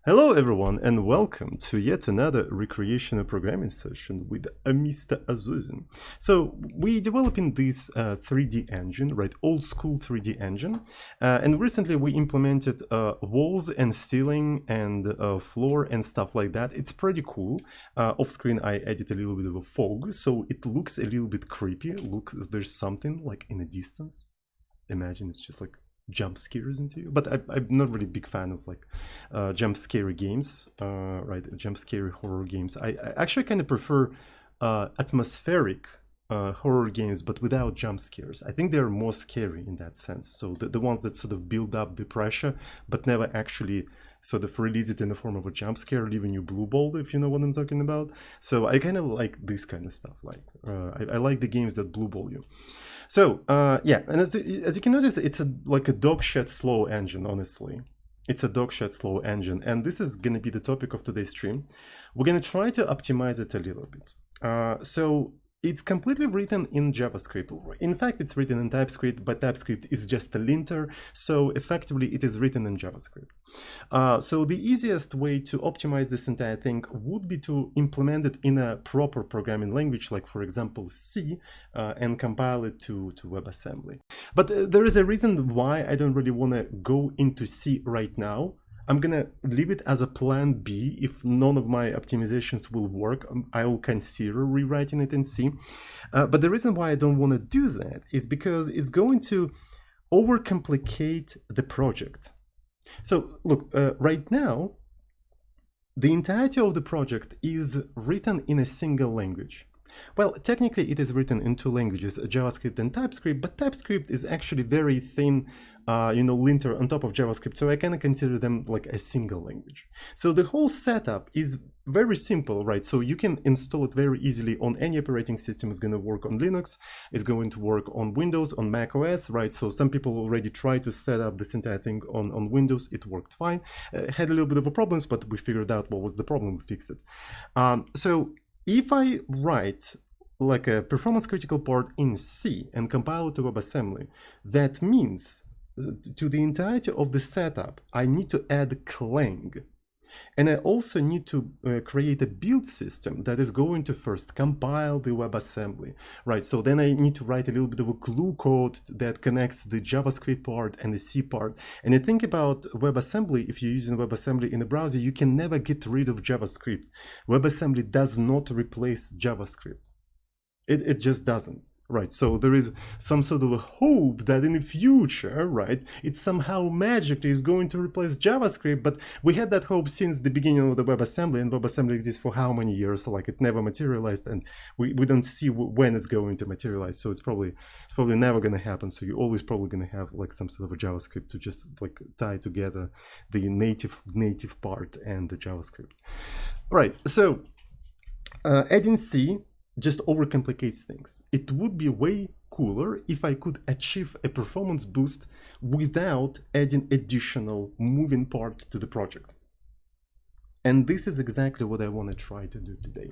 Hello everyone and welcome to yet another recreational programming session with Mr. Azuzin. So we developing this 3D engine, right, old school 3D engine, and recently we implemented walls and ceiling and floor and stuff like that. It's pretty cool. Off screen I added a little bit of a fog, so it looks a little bit creepy. Look, there's something like in the distance. Imagine it's just like jump scares into you, but I'm not really a big fan of like jump scary games, right? Jump scary horror games. I actually kind of prefer atmospheric horror games, but without jump scares. I think they're more scary in that sense. So the ones that sort of build up the pressure, but never actually sort of release it in the form of a jump scare, leaving you blue balled, if you know what I'm talking about. So I kind of like this kind of stuff. Like I like the games that blue ball you. So yeah, and as you can notice, it's like a dog shit slow engine, honestly. It's a dog shit slow engine, and this is going to be the topic of today's stream. We're going to try to optimize it a little bit. So it's completely written in JavaScript. In fact, it's written in TypeScript, but TypeScript is just a linter, so effectively it is written in JavaScript. So the easiest way to optimize this entire thing would be to implement it in a proper programming language, like for example C, and compile it to WebAssembly. But there is a reason why I don't really want to go into C right now. I'm gonna leave it as a plan B. If none of my optimizations will work, I will consider rewriting it in C. But the reason why I don't want to do that is because it's going to overcomplicate the project. So look, right now, the entirety of the project is written in a single language. Well, technically it is written in two languages, JavaScript and TypeScript, but TypeScript is actually very thin, linter on top of JavaScript, so I kind of consider them like a single language. So the whole setup is very simple, right? So you can install it very easily on any operating system. It's going to work on Linux, it's going to work on Windows, on Mac OS, right? So some people already tried to set up this entire thing on Windows. It worked fine. Had a little bit of a problems, but we figured out what was the problem, we fixed it. So if I write like a performance critical part in C and compile it to WebAssembly, that means to the entirety of the setup, I need to add Clang. And I also need to create a build system that is going to first compile the WebAssembly, right? So then I need to write a little bit of a glue code that connects the JavaScript part and the C part. And I think about WebAssembly, if you're using WebAssembly in a browser, you can never get rid of JavaScript. WebAssembly does not replace JavaScript. It just doesn't. Right, so there is some sort of a hope that in the future, right, it somehow magically is going to replace JavaScript, but we had that hope since the beginning of the WebAssembly, and WebAssembly exists for how many years, so like it never materialized, and we don't see when it's going to materialize, so it's probably never going to happen, so you're always probably going to have like some sort of a JavaScript to just like tie together the native part and the JavaScript. Right, so adding C just overcomplicates things. It would be way cooler if I could achieve a performance boost without adding additional moving part to the project. And this is exactly what I want to try to do today.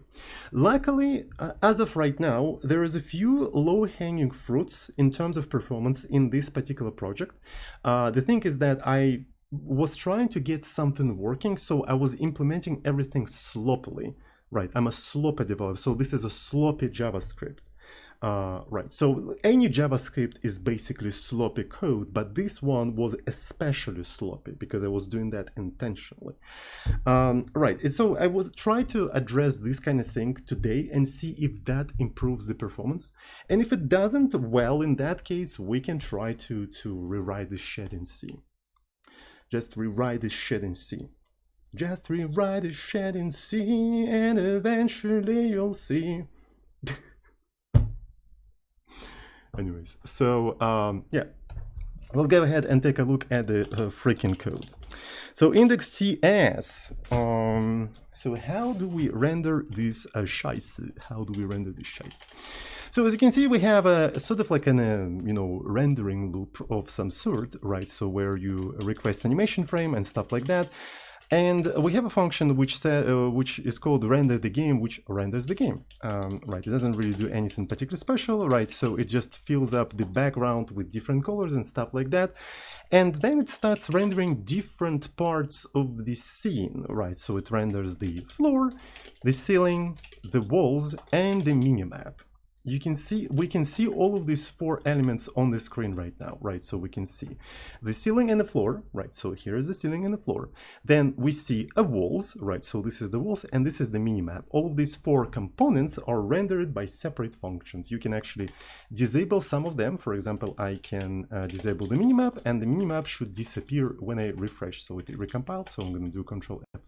Luckily, as of right now, there is a few low-hanging fruits in terms of performance in this particular project. The thing is that I was trying to get something working, so I was implementing everything sloppily. Right, I'm a sloppy developer, so this is a sloppy JavaScript. Right, so any JavaScript is basically sloppy code, but this one was especially sloppy because I was doing that intentionally. Right, and so I was trying to address this kind of thing today and see if that improves the performance. And if it doesn't, well, in that case, we can try to rewrite this shit in C. Just rewrite this shit in C. Just rewrite the shit in C and eventually you'll see. Anyways, so yeah, let's go ahead and take a look at the freaking code. So index.ts, so how do we render this scheiße? How do we render this scheiße? So as you can see, we have a sort of like an rendering loop of some sort, right? So where you request animation frame and stuff like that. And we have a function which is called render the game, which renders the game. Right, it doesn't really do anything particularly special, right? So it just fills up the background with different colors and stuff like that. And then it starts rendering different parts of the scene, right? So it renders the floor, the ceiling, the walls, and the minimap. We can see all of these 4 elements on the screen right now, right? So we can see the ceiling and the floor, right? So here is the ceiling and the floor. Then we see a walls, right? So this is the walls and this is the minimap. All of these 4 components are rendered by separate functions. You can actually disable some of them. For example, I can disable the minimap, and the minimap should disappear when I refresh. So it recompiles. So I'm going to do Control F.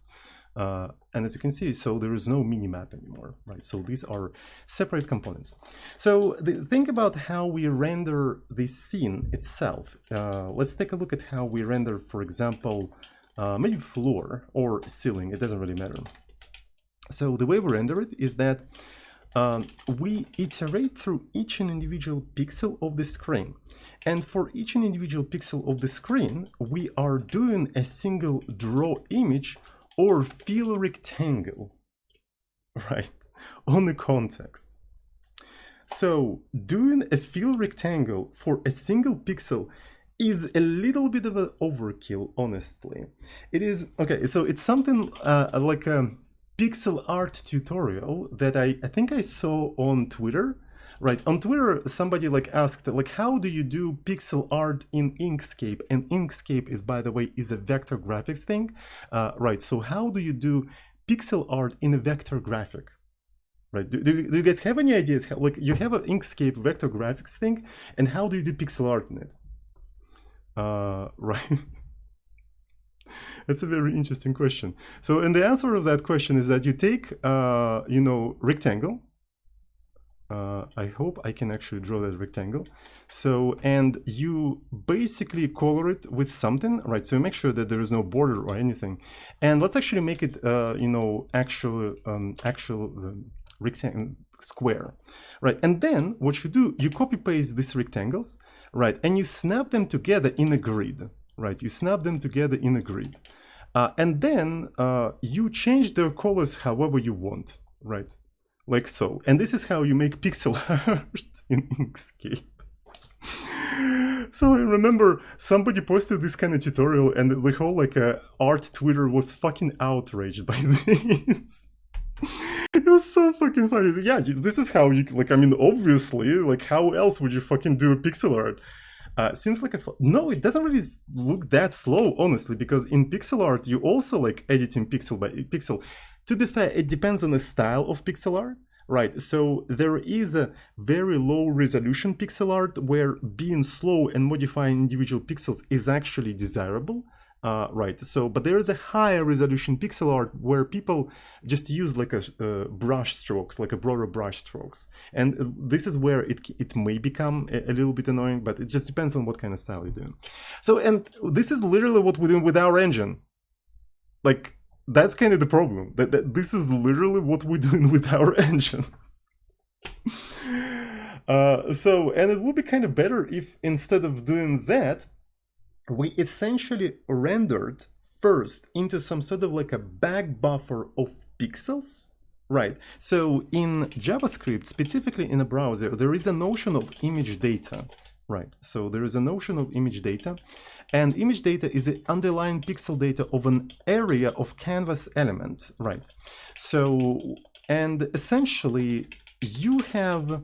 And as you can see, so there is no minimap anymore, right? So these are separate components. So think about how we render the scene itself. Let's take a look at how we render, for example, maybe floor or ceiling. It doesn't really matter. So the way we render it is that we iterate through each and individual pixel of the screen. And for each and individual pixel of the screen, we are doing a single draw image or fill rectangle, right, on the context. So doing a fill rectangle for a single pixel is a little bit of an overkill, honestly. It is, okay, so it's something like a pixel art tutorial that I think I saw on Twitter. Right, on Twitter, somebody asked, how do you do pixel art in Inkscape? And Inkscape is, by the way, is a vector graphics thing. Right, so how do you do pixel art in a vector graphic? Right, do you guys have any ideas? How, you have an Inkscape vector graphics thing, and how do you do pixel art in it? Right. That's a very interesting question. So, and the answer of that question is that you take, rectangle. I hope I can actually draw that rectangle. So, and you basically color it with something, right? So you make sure that there is no border or anything. And let's actually make it, actual rectangle square, right? And then what you do, you copy paste these rectangles, right? And you snap them together in a grid, right? You snap them together in a grid. And then you change their colors however you want, right? Like so. And this is how you make pixel art in Inkscape. So I remember somebody posted this kind of tutorial, and the whole art Twitter was fucking outraged by this. It was so fucking funny. Yeah, this is how you, obviously, how else would you fucking do a pixel art? Seems like it's, no, it doesn't really look that slow, honestly, because in pixel art, you also editing pixel by pixel. To be fair, it depends on the style of pixel art, right? So there is a very low resolution pixel art where being slow and modifying individual pixels is actually desirable. Right, so, but there is a higher resolution pixel art where people just use a brush strokes, a broader brush strokes. And this is where it may become a little bit annoying, but it just depends on what kind of style you're doing. So, and this is literally what we're doing with our engine. That's kind of the problem, that this is literally what we're doing with our engine. So, and it would be kind of better if instead of doing that, we essentially rendered first into some sort of a back buffer of pixels, right? So in JavaScript, specifically in a browser, there is a notion of image data, right? So there is a notion of image data, and image data is the underlying pixel data of an area of canvas element, right? So, and essentially you have,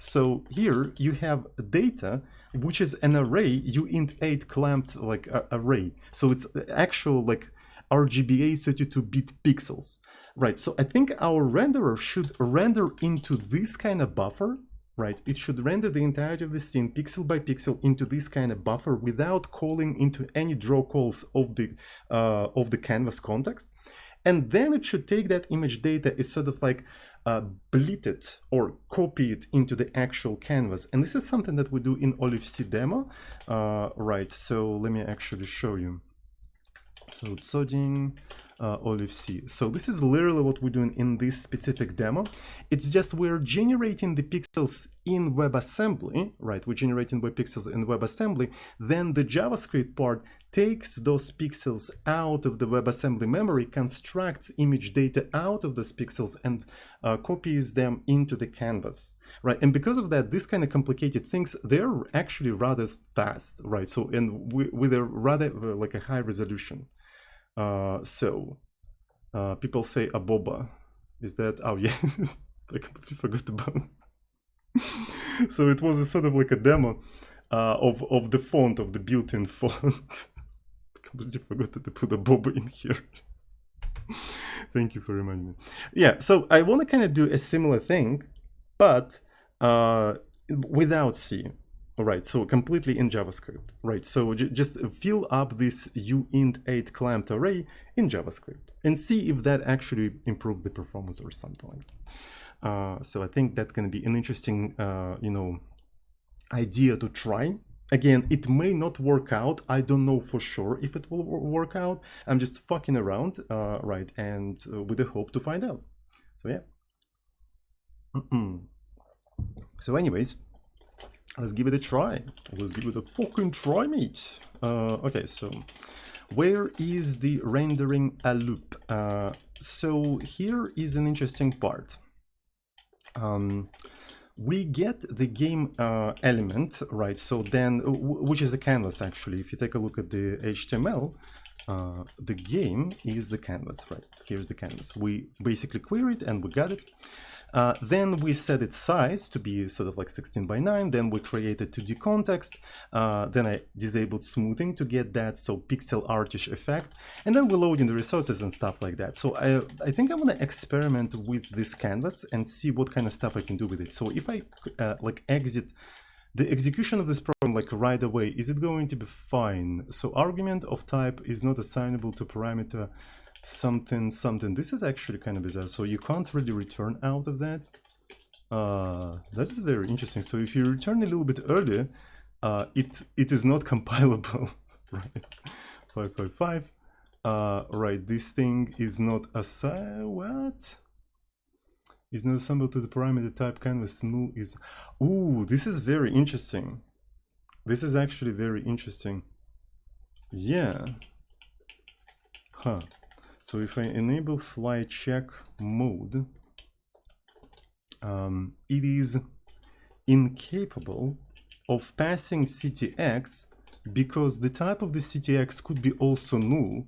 so here you have data, which is an array, uint8 clamped array. So it's actual RGBA 32-bit pixels, right? So I think our renderer should render into this kind of buffer, right? It should render the entirety of the scene pixel by pixel into this kind of buffer without calling into any draw calls of the canvas context. And then it should take that image data is sort of bleed it or copy it into the actual canvas. And this is something that we do in Olive C demo, right? So let me actually show you. So Tsoding, Olive C. So this is literally what we're doing in this specific demo. It's just we're generating the pixels in WebAssembly, right? We're generating web pixels in WebAssembly. Then the JavaScript part takes those pixels out of the WebAssembly memory, constructs image data out of those pixels, and copies them into the canvas, right? And because of that, these kind of complicated things, they're actually rather fast, right? So, and with a rather like a high resolution. People say aboba. Is that, oh yeah, I completely forgot about it. So it was a sort of like a demo of the font, of the built-in font. I completely forgot to put a boba in here. Thank you for reminding me. Yeah, so I want to kind of do a similar thing, but without C. All right, so completely in JavaScript, right? So just fill up this uint8 clamped array in JavaScript and see if that actually improves the performance or something like that. So I think that's going to be an interesting, you know, idea to try. Again, it may not work out. I don't know for sure if it will work out. I'm just fucking around, right? And with the hope to find out. So yeah. So anyways, let's give it a try. Let's give it a fucking try, mate. Okay, so where is the rendering a loop? So here is an interesting part. We get the game element, right? So then, which is the canvas actually. If you take a look at the HTML, the game is the canvas, right? Here's the canvas. We basically query it and we got it. Then we set its size to be sort of like 16 by 9. Then we created 2D context. Then I disabled smoothing to get that so pixel artish effect. And then we load in the resources and stuff like that. So I think I want to experiment with this canvas and see what kind of stuff I can do with it. So if I like exit the execution of this program like right away, is it going to be fine? So argument of type is not assignable to parameter something something. This is actually kind of bizarre. So you can't really return out of that. That is very interesting. So if you return a little bit earlier, it is not compilable, right? 555. Right, this thing is not assigned. What? Is not assignable to the parameter type canvas null is. Ooh, this is very interesting. This is actually very interesting. Yeah. Huh. So if I enable fly check mode, it is incapable of passing CTX because the type of the CTX could be also null,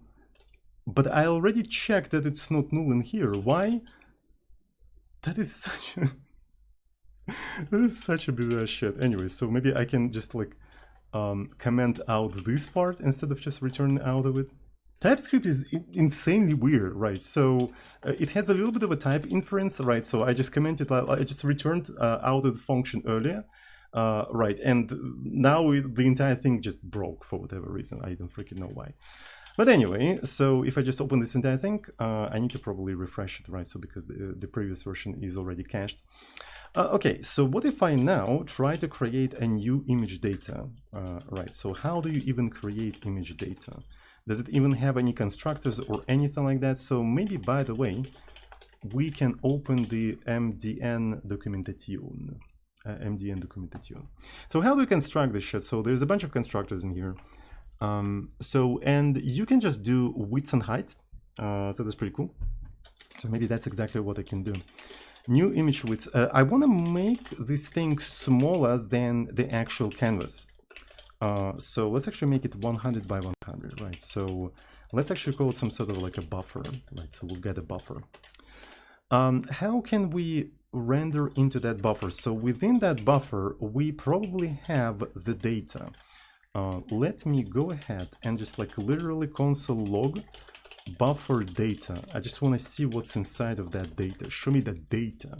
but I already checked that it's not null in here. Why? That is such a that is such a bizarre shit. Anyway, so maybe I can just like comment out this part instead of just returning out of it. TypeScript is insanely weird, right? So it has a little bit of a type inference, right? So I just commented, I just returned out of the function earlier, right? And now the entire thing just broke for whatever reason. I don't freaking know why. But anyway, so if I just open this entire thing, I need to probably refresh it, right? So because the previous version is already cached. Okay, so what if I now try to create a new image data, right? So how do you even create image data? Does it even have any constructors or anything like that? So maybe, by the way, we can open the MDN documentation. So how do we construct this shit? So there's a bunch of constructors in here. And you can just do width and height. So that's pretty cool. So maybe that's exactly what I can do. New image width. I want to make this thing smaller than the actual canvas. So let's actually make it 100 by 100, right? So let's actually call it some sort of like a buffer, right? So we'll get a buffer. How can we render into that buffer? So within that buffer, we probably have the data. Let me go ahead and just like literally console log buffer data. I just want to see what's inside of that data. Show me the data.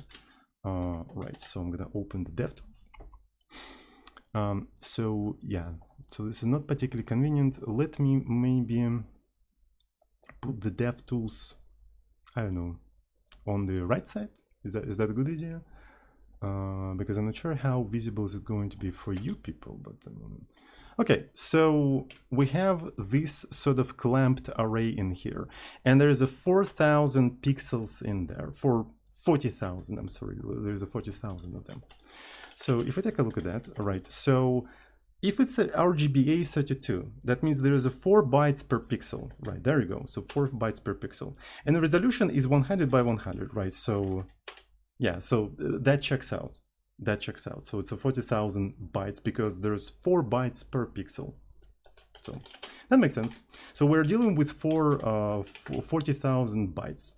Right, so I'm gonna open the DevTools. So yeah, so this is not particularly convenient. Let me maybe put the DevTools, I don't know, on the right side. Is that a good idea? Because I'm not sure how visible is it going to be for you people, but okay, so we have this sort of clamped array in here, and there's a 4,000 pixels in there, for 40,000, I'm sorry, there's a 40,000 of them. So if I take a look at that, all right, so if it's a RGBA 32, that means there is a 4 bytes per pixel, right? There you go. So 4 bytes per pixel, and the resolution is 100 by 100, right? So yeah, so that checks out. That checks out. So it's a 40,000 bytes because there's 4 bytes per pixel. So that makes sense. So we're dealing with 40,000 bytes.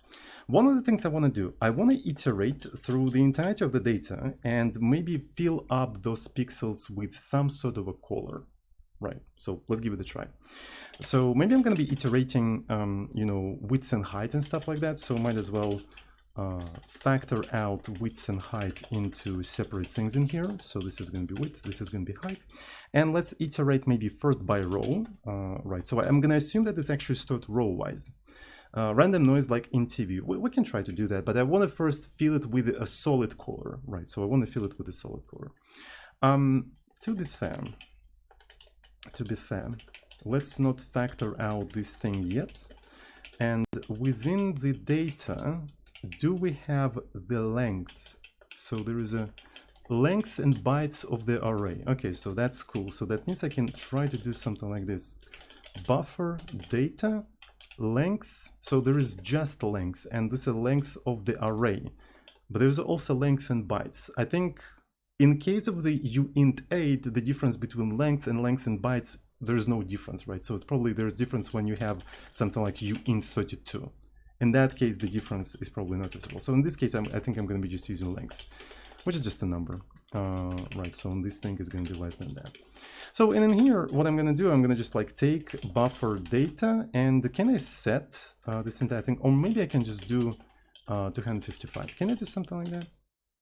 One of the things I want to do, I want to iterate through the entirety of the data and maybe fill up those pixels with some sort of a color, right? So let's give it a try. So maybe I'm going to be iterating, you know, width and height and stuff like that. So might as well factor out width and height into separate things in here. So this is going to be width, this is going to be height. And let's iterate maybe first by row, right? So I'm going to assume that it's actually stored row-wise. Random noise like in TV. We can try to do that, but I want to first fill it with a solid color, right? So I want to fill it with a solid color. To be fair, let's not factor out this thing yet. And within the data, do we have the length? So there is a length and bytes of the array. Okay, so that's cool. So that means I can try to do something like this. Buffer data length. So there is just length, and this is length of the array. But there's also length and bytes. I think in case of the uint8, the difference between length and bytes, there's no difference, right? So it's probably there's difference when you have something like uint32. In that case, the difference is probably noticeable. So in this case, I think I'm going to be just using length, which is just a number, right? So this thing is going to be less than that. So and in here, what I'm going to do, I'm going to just like take buffer data, and can I set this entire thing? Or maybe I can just do 255. Can I do something like that?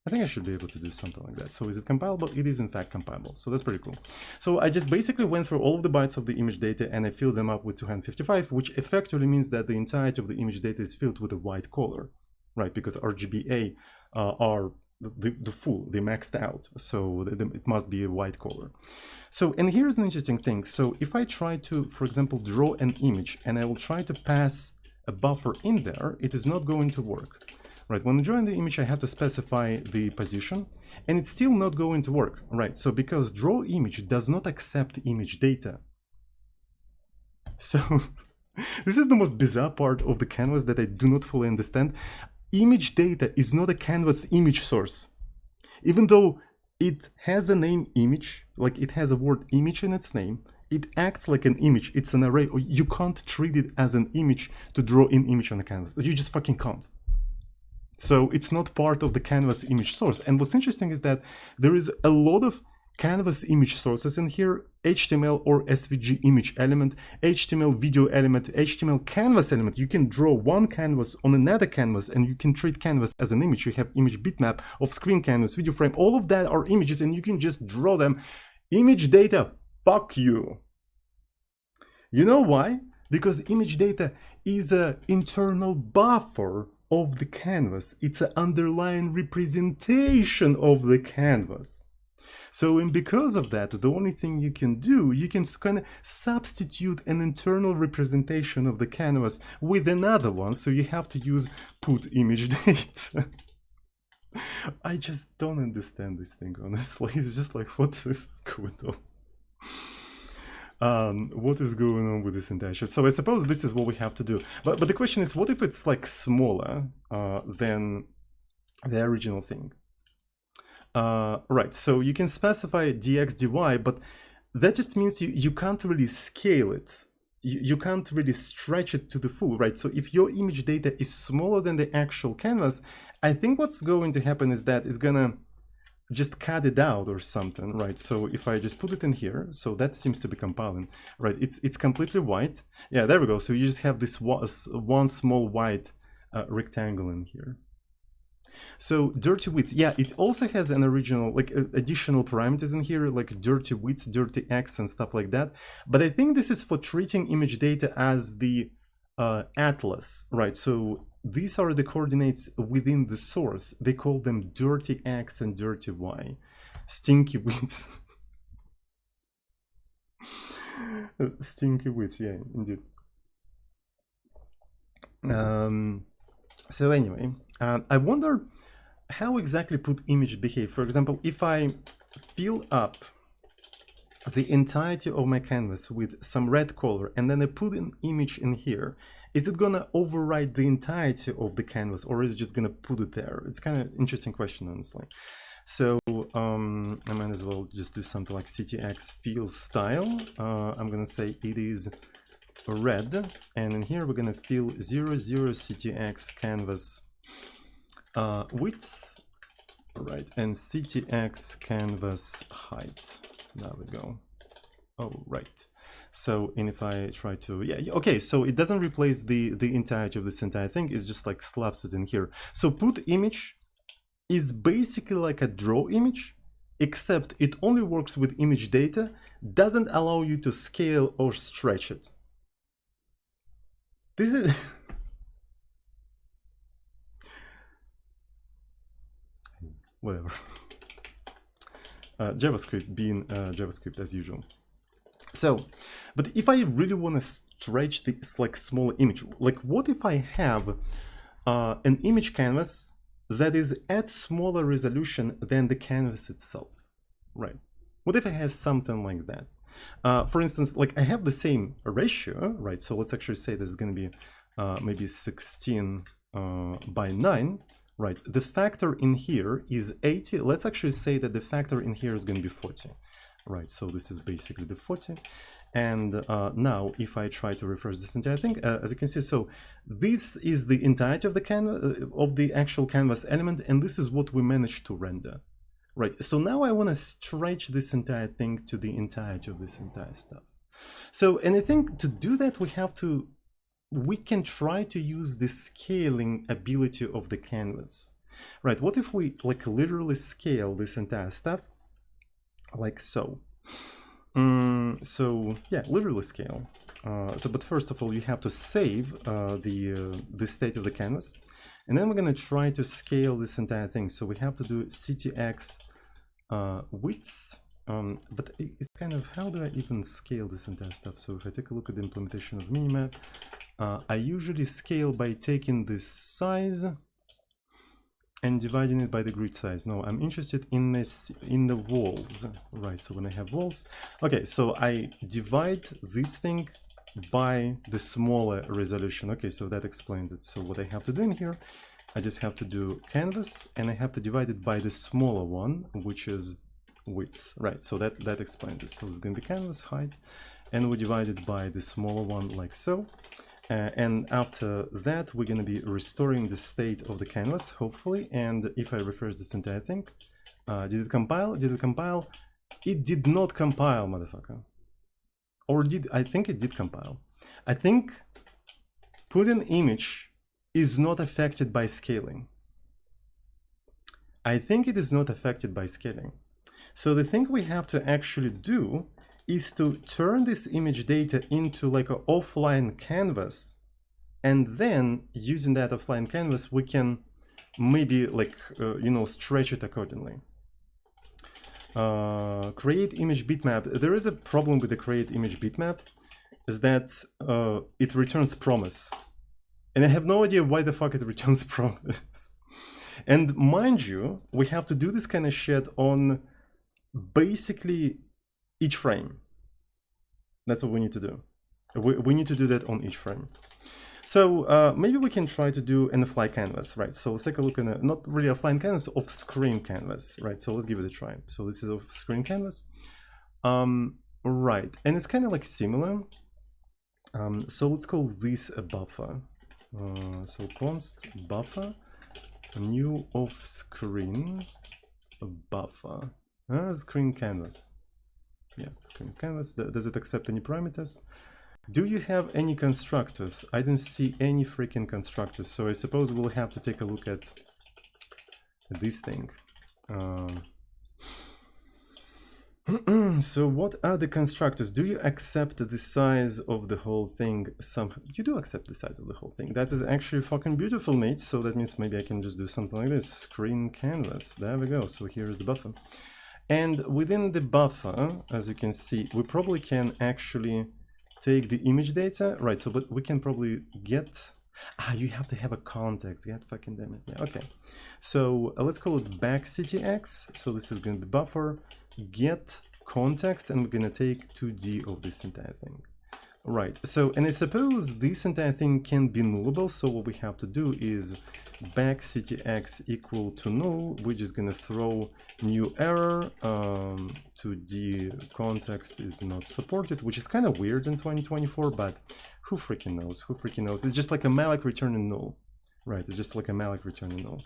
I think I should be able to do something like that. So is it compilable? It is in fact compilable. So that's pretty cool. So I just basically went through all of the bytes of the image data and I filled them up with 255, which effectively means that the entirety of the image data is filled with a white color, right? Because RGBA are the full, they maxed out. So it must be a white color. So, and here's an interesting thing. So if I try to, for example, draw an image and I will try to pass a buffer in there, it is not going to work. Right, when drawing the image, I have to specify the position, and it's still not going to work, right? So because draw image does not accept image data. So this is the most bizarre part of the canvas that I do not fully understand. Image data is not a canvas image source. Even though it has a name image, like it has a word image in its name, it acts like an image, it's an array. You can't treat it as an image to draw an image on a canvas. You just fucking can't. So it's not part of the canvas image source. And what's interesting is that there is a lot of canvas image sources in here: HTML or SVG image element, HTML video element, HTML canvas element. You can draw one canvas on another canvas and you can treat canvas as an image. You have image bitmap, off-screen canvas, video frame, all of that are images and you can just draw them. Image data, fuck you. You know why? Because image data is an internal buffer of the canvas. It's an underlying representation of the canvas. So, and because of that, the only thing you can do, you can kind of substitute an internal representation of the canvas with another one. So you have to use put image data. I just don't understand this thing, honestly. It's just like, what is going on? What is going on with this entire shit? So I suppose this is what we have to do. But the question is, what if it's like smaller than the original thing? Right, so you can specify dx dy, but that just means you can't really scale it. You can't really stretch it to the full, right? So if your image data is smaller than the actual canvas, I think what's going to happen is that it's gonna just cut it out or something, right? So if I just put it in here, so that seems to be compiling, right? It's completely white. Yeah, there we go. So you just have this one small white rectangle in here. So dirty width, yeah, it also has an original, like additional parameters in here, like dirty width, dirty x and stuff like that. But I think this is for treating image data as the atlas, right? So these are the coordinates within the source. They call them dirty x and dirty y. Stinky width. Stinky width, yeah, indeed. So anyway, I wonder how exactly put image behave. For example, if I fill up the entirety of my canvas with some red color and then I put an image in here, is it gonna overwrite the entirety of the canvas or is it just gonna put it there? It's kind of interesting question, honestly. So I might as well just do something like CTX fill style. I'm gonna say it is red, and in here we're gonna fill 00 CTX canvas width, right, and CTX canvas height. There we go. Oh, right. So, and if I try to, yeah, okay, so it doesn't replace the entirety of this entire thing, it's just like slaps it in here. So put image is basically like a draw image, except it only works with image data, doesn't allow you to scale or stretch it. This is whatever. JavaScript being JavaScript as usual. So, but if I really want to stretch this like small image, like what if I have an image canvas that is at smaller resolution than the canvas itself, right? What if I have something like that? For instance, like I have the same ratio, right? So let's actually say this is going to be maybe 16 by 9, right? The factor in here is 80. Let's actually say that the factor in here is going to be 40, right? So this is basically the 40. And now if I try to refresh this entire thing, as you can see, so this is the entirety of the canvas, of the actual canvas element, and this is what we managed to render. Right, so now I want to stretch this entire thing to the entirety of this entire stuff. So, and I think to do that, we can try to use the scaling ability of the canvas. Right, what if we like literally scale this entire stuff like so? So yeah, literally scale. But first of all, you have to save the state of the canvas. And then we're going to try to scale this entire thing. So we have to do CTX width, but it's kind of, how do I even scale this entire stuff? So if I take a look at the implementation of minimap, I usually scale by taking this size and dividing it by the grid size. No, I'm interested in the walls, right? So when I have walls, okay, so I divide this thing by the smaller resolution. Okay, so that explains it. So what I have to do in here, I just have to do canvas and I have to divide it by the smaller one, which is width, right? So that explains it. So it's going to be canvas height, and we divide it by the smaller one like so. And after that, we're going to be restoring the state of the canvas, hopefully. And if I refresh this entire thing, did it compile? Did it compile? It did not compile, motherfucker. Or did, I think it did compile. I think put an image is not affected by scaling. I think it is not affected by scaling. So the thing we have to actually do is to turn this image data into like an offline canvas, and then using that offline canvas, we can maybe like, you know, stretch it accordingly. Create image bitmap. There is a problem with the create image bitmap, is that it returns promise. And I have no idea why the fuck it returns promise. And mind you, we have to do this kind of shit on basically each frame. That's what we need to do. We need to do that on each frame. So maybe we can try to do an offline canvas, right? So let's take a look at a, not really offline canvas, off-screen canvas, right? So let's give it a try. So this is off-screen canvas. Right, and it's kind of like similar. So let's call this a buffer. So const buffer, new off-screen buffer. Screen canvas. Yeah, screen canvas. Does it accept any parameters? Do you have any constructors? I don't see any freaking constructors, so I suppose we'll have to take a look at this thing. So what are the constructors? Do you accept the size of the whole thing? You do accept the size of the whole thing. That is actually fucking beautiful, mate. So that means maybe I can just do something like this. Screen canvas. There we go. So here is the buffer. And within the buffer, as you can see, we probably can actually take the image data. Right, so but we can probably get... you have to have a context. God fucking damn it. Yeah, okay. So let's call it back CTX. So this is going to be buffer. Get context, and we're gonna take 2D of this entire thing. Right, so, and I suppose this entire thing can be nullable, so what we have to do is back ctx equal to null. We're just gonna throw new error. 2D context is not supported, which is kind of weird in 2024, but who freaking knows? Who freaking knows? It's just like a malloc returning null. Right, it's just like a malloc returning null.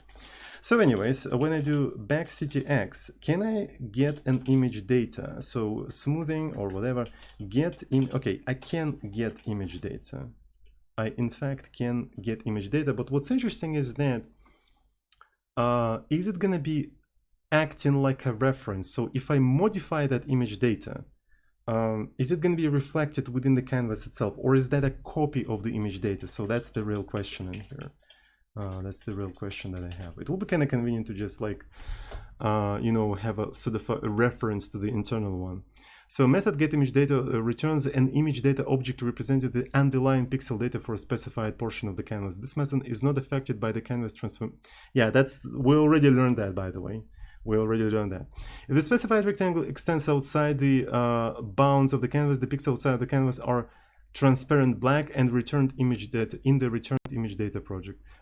So anyways, when I do back ctx, can I get an image data? So smoothing or whatever, get in, okay, I can get image data. I in fact can get image data, but what's interesting is that, is it gonna be acting like a reference? So if I modify that image data, is it gonna be reflected within the canvas itself, or is that a copy of the image data? So that's the real question in here. That's the real question that I have. It will be kind of convenient to just like, you know, have a sort of a reference to the internal one. So method getImageData returns an image data object representing the underlying pixel data for a specified portion of the canvas. This method is not affected by the canvas transform. Yeah, we already learned that, by the way. We already learned that. If the specified rectangle extends outside the bounds of the canvas, the pixels outside the canvas are transparent black and returned image data in the returned image data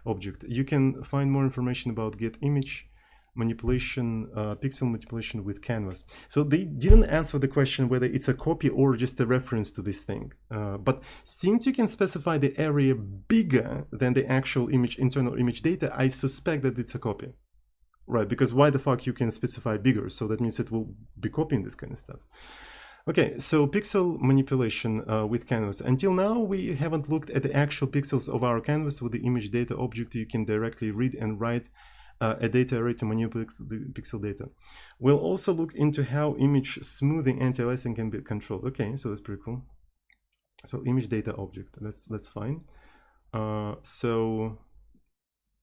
object. You can find more information about get image manipulation, pixel manipulation with canvas. So they didn't answer the question whether it's a copy or just a reference to this thing. But since you can specify the area bigger than the actual internal image data, I suspect that it's a copy. Right, because why the fuck you can specify bigger? So that means it will be copying this kind of stuff. Okay, so pixel manipulation with canvas. Until now, we haven't looked at the actual pixels of our canvas. With the image data object, you can directly read and write a data array to manipulate the pixel data. We'll also look into how image smoothing anti-aliasing can be controlled. Okay, so that's pretty cool. So image data object, that's fine. So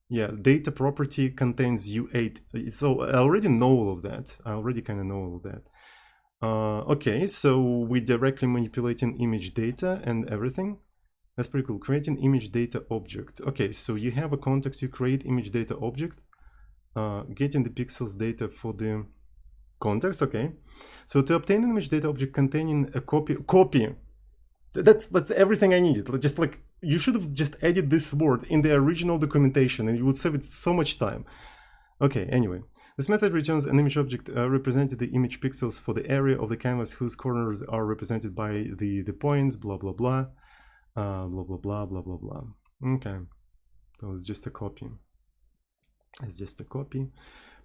yeah, data property contains U8. So I already know all of that. I already kind of know all of that. Okay, so we directly manipulating image data and everything. That's pretty cool. Creating image data object. Okay, so you have a context, you create image data object, getting the pixels data for the context. Okay, so to obtain an image data object containing a copy. That's everything I needed. Just like, you should have just added this word in the original documentation and you would save it so much time. Okay, anyway. This method returns an image object representing the image pixels for the area of the canvas whose corners are represented by the points, blah, blah, blah, blah, blah, blah, blah, blah, blah. Okay, so it's just a copy. It's just a copy.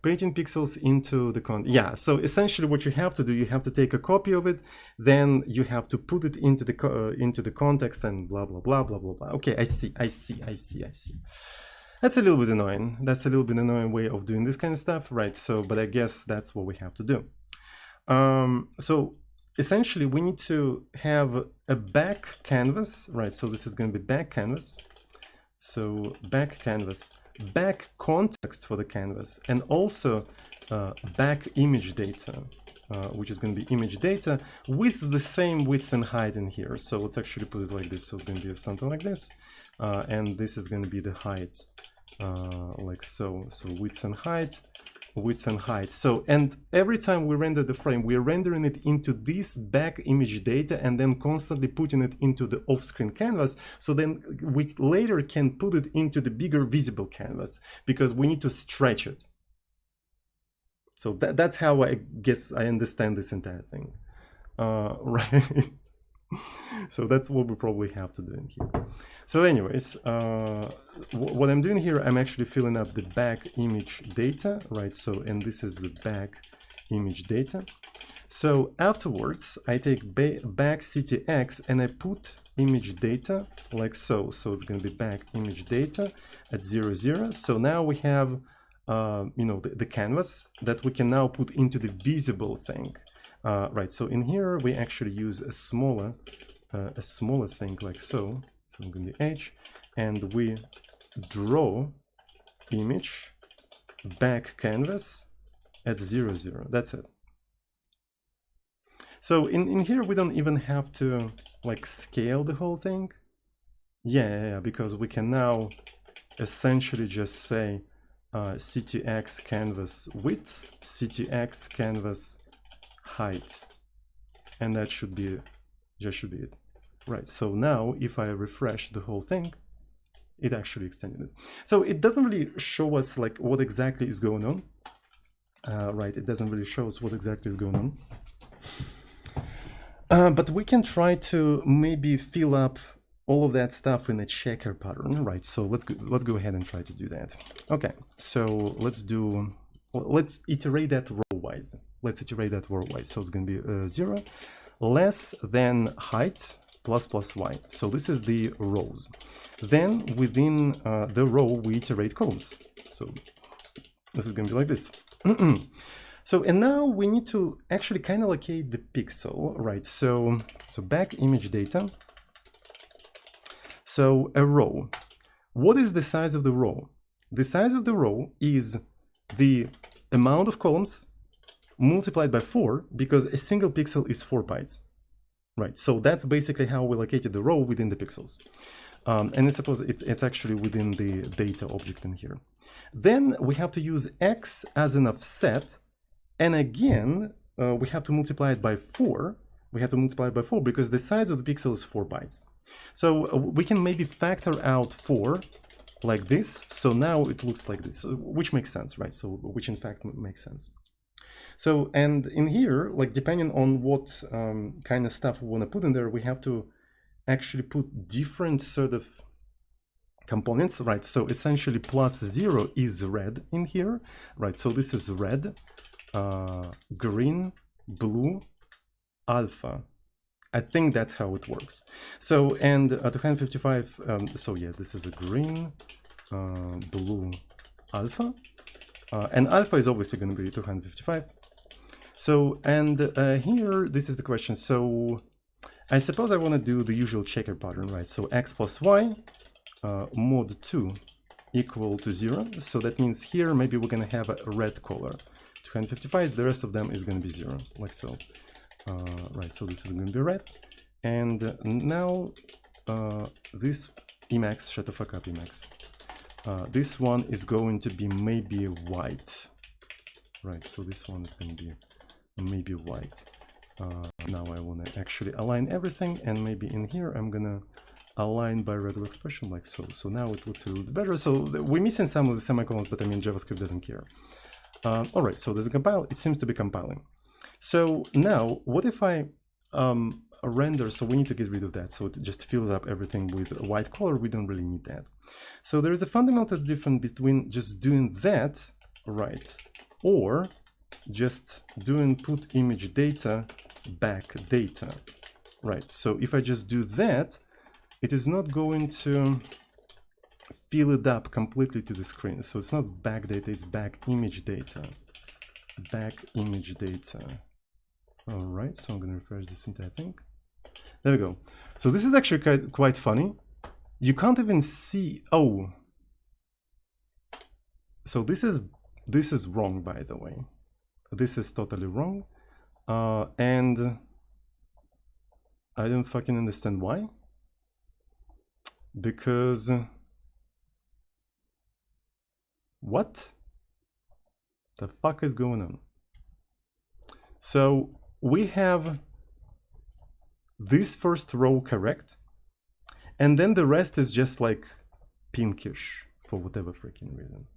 Painting pixels into the yeah, so essentially what you have to do, you have to take a copy of it, then you have to put it into the context and blah, blah, blah, blah, blah, blah. Okay, I see. That's a little bit annoying. That's a little bit annoying way of doing this kind of stuff, right? So, but I guess that's what we have to do. So essentially we need to have a back canvas, right? So this is going to be back canvas. So back canvas, back context for the canvas, and also back image data, which is going to be image data with the same width and height in here. So let's actually put it like this. So it's going to be something like this. And this is going to be the height. Like so width and height. So, and every time we render the frame, we're rendering it into this back image data and then constantly putting it into the off-screen canvas. So then we later can put it into the bigger visible canvas because we need to stretch it. So that's how I guess I understand this entire thing. Right. So that's what we probably have to do in here. So anyways, what I'm doing here, I'm actually filling up the back image data, right? So, and this is the back image data. So afterwards, I take back ctx and I put image data like so. So it's going to be back image data at 0, 0. So now we have, you know, the canvas that we can now put into the visible thing. Right, so in here we actually use a smaller thing like so. So I'm going to be H, and we draw image back canvas at 0, 0. That's it. So in here we don't even have to like scale the whole thing. Yeah, because we can now essentially just say ctx canvas width, ctx canvas height. and that should be it. Right, so now if I refresh the whole thing, it actually extended it. So it doesn't really show us like what exactly is going on. Right, it doesn't really show us what exactly is going on. But we can try to maybe fill up all of that stuff in a checker pattern, right? So let's go ahead and try to do that. Okay, so let's iterate that row-wise. So it's going to be 0 less than height plus y. So this is the rows. Then within the row we iterate columns. So this is going to be like this. So and now we need to actually kind of locate the pixel, right? So back image data. So a row. What is the size of the row? The size of the row is the amount of columns multiplied by 4, because a single pixel is 4 bytes. Right, so that's basically how we located the row within the pixels. And I suppose it's actually within the data object in here. Then we have to use x as an offset, and again, we have to multiply it by 4. We have to multiply it by 4 because the size of the pixel is 4 bytes. So we can maybe factor out 4 like this. So now it looks like this, which makes sense, right? So which in fact makes sense. So, and in here, like depending on what kind of stuff we want to put in there, we have to actually put different sort of components, right? So essentially +0 is red in here, right? So this is red, green, blue, alpha. I think that's how it works. So, and 255, so yeah, this is a green, blue, alpha, and alpha is obviously going to be 255. So, and here, this is the question. So I suppose I want to do the usual checker pattern, right? So x plus y mod 2 equal to 0. So that means here, maybe we're going to have a red color. 255, the rest of them is going to be 0, like so. Right, so this is going to be red. And now this Emacs, shut the fuck up, Emacs. This one is going to be maybe white. Right, so this one is going to be maybe white. Now I want to actually align everything, and maybe in here I'm gonna align by regular expression like so. So now it looks a little bit better. So we're missing some of the semicolons, but I mean JavaScript doesn't care. All right, so there's a compile. It seems to be compiling. So now what if I render? So we need to get rid of that. So it just fills up everything with a white color. We don't really need that. So there is a fundamental difference between just doing that, right, or just doing put image data back data, right? So if I just do that, it is not going to fill it up completely to the screen. So it's not back data, it's back image data. Back image data. All right, so I'm going to refresh this entire thing. There we go. So this is actually quite funny. You can't even see. Oh, so this is wrong, by the way. This is totally wrong, and I don't fucking understand why. Because what the fuck is going on? So we have this first row correct, and then the rest is just like pinkish for whatever freaking reason.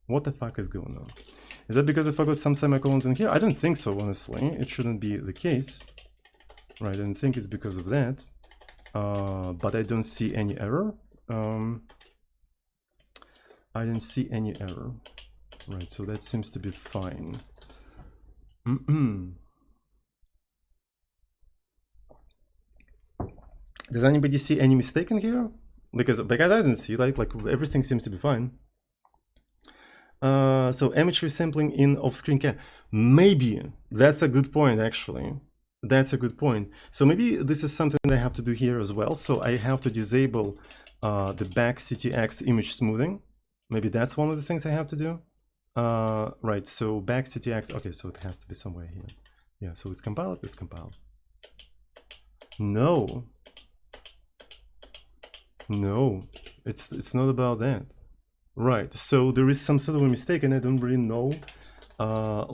What the fuck is going on? Is that because I forgot some semicolons in here? I don't think so, honestly. It shouldn't be the case. Right, I don't think it's because of that. But I don't see any error. I don't see any error. Right, so that seems to be fine. Does anybody see any mistake in here? Because I don't see, like everything seems to be fine. So image resampling in off-screen cam. Maybe that's a good point, actually. That's a good point. So maybe this is something I have to do here as well. So I have to disable the back CTX image smoothing. Maybe that's one of the things I have to do. Right, so back CTX. Okay, so it has to be somewhere here. Yeah, so it's compiled. It's compiled. No, it's not about that. Right, so there is some sort of a mistake, and I don't really know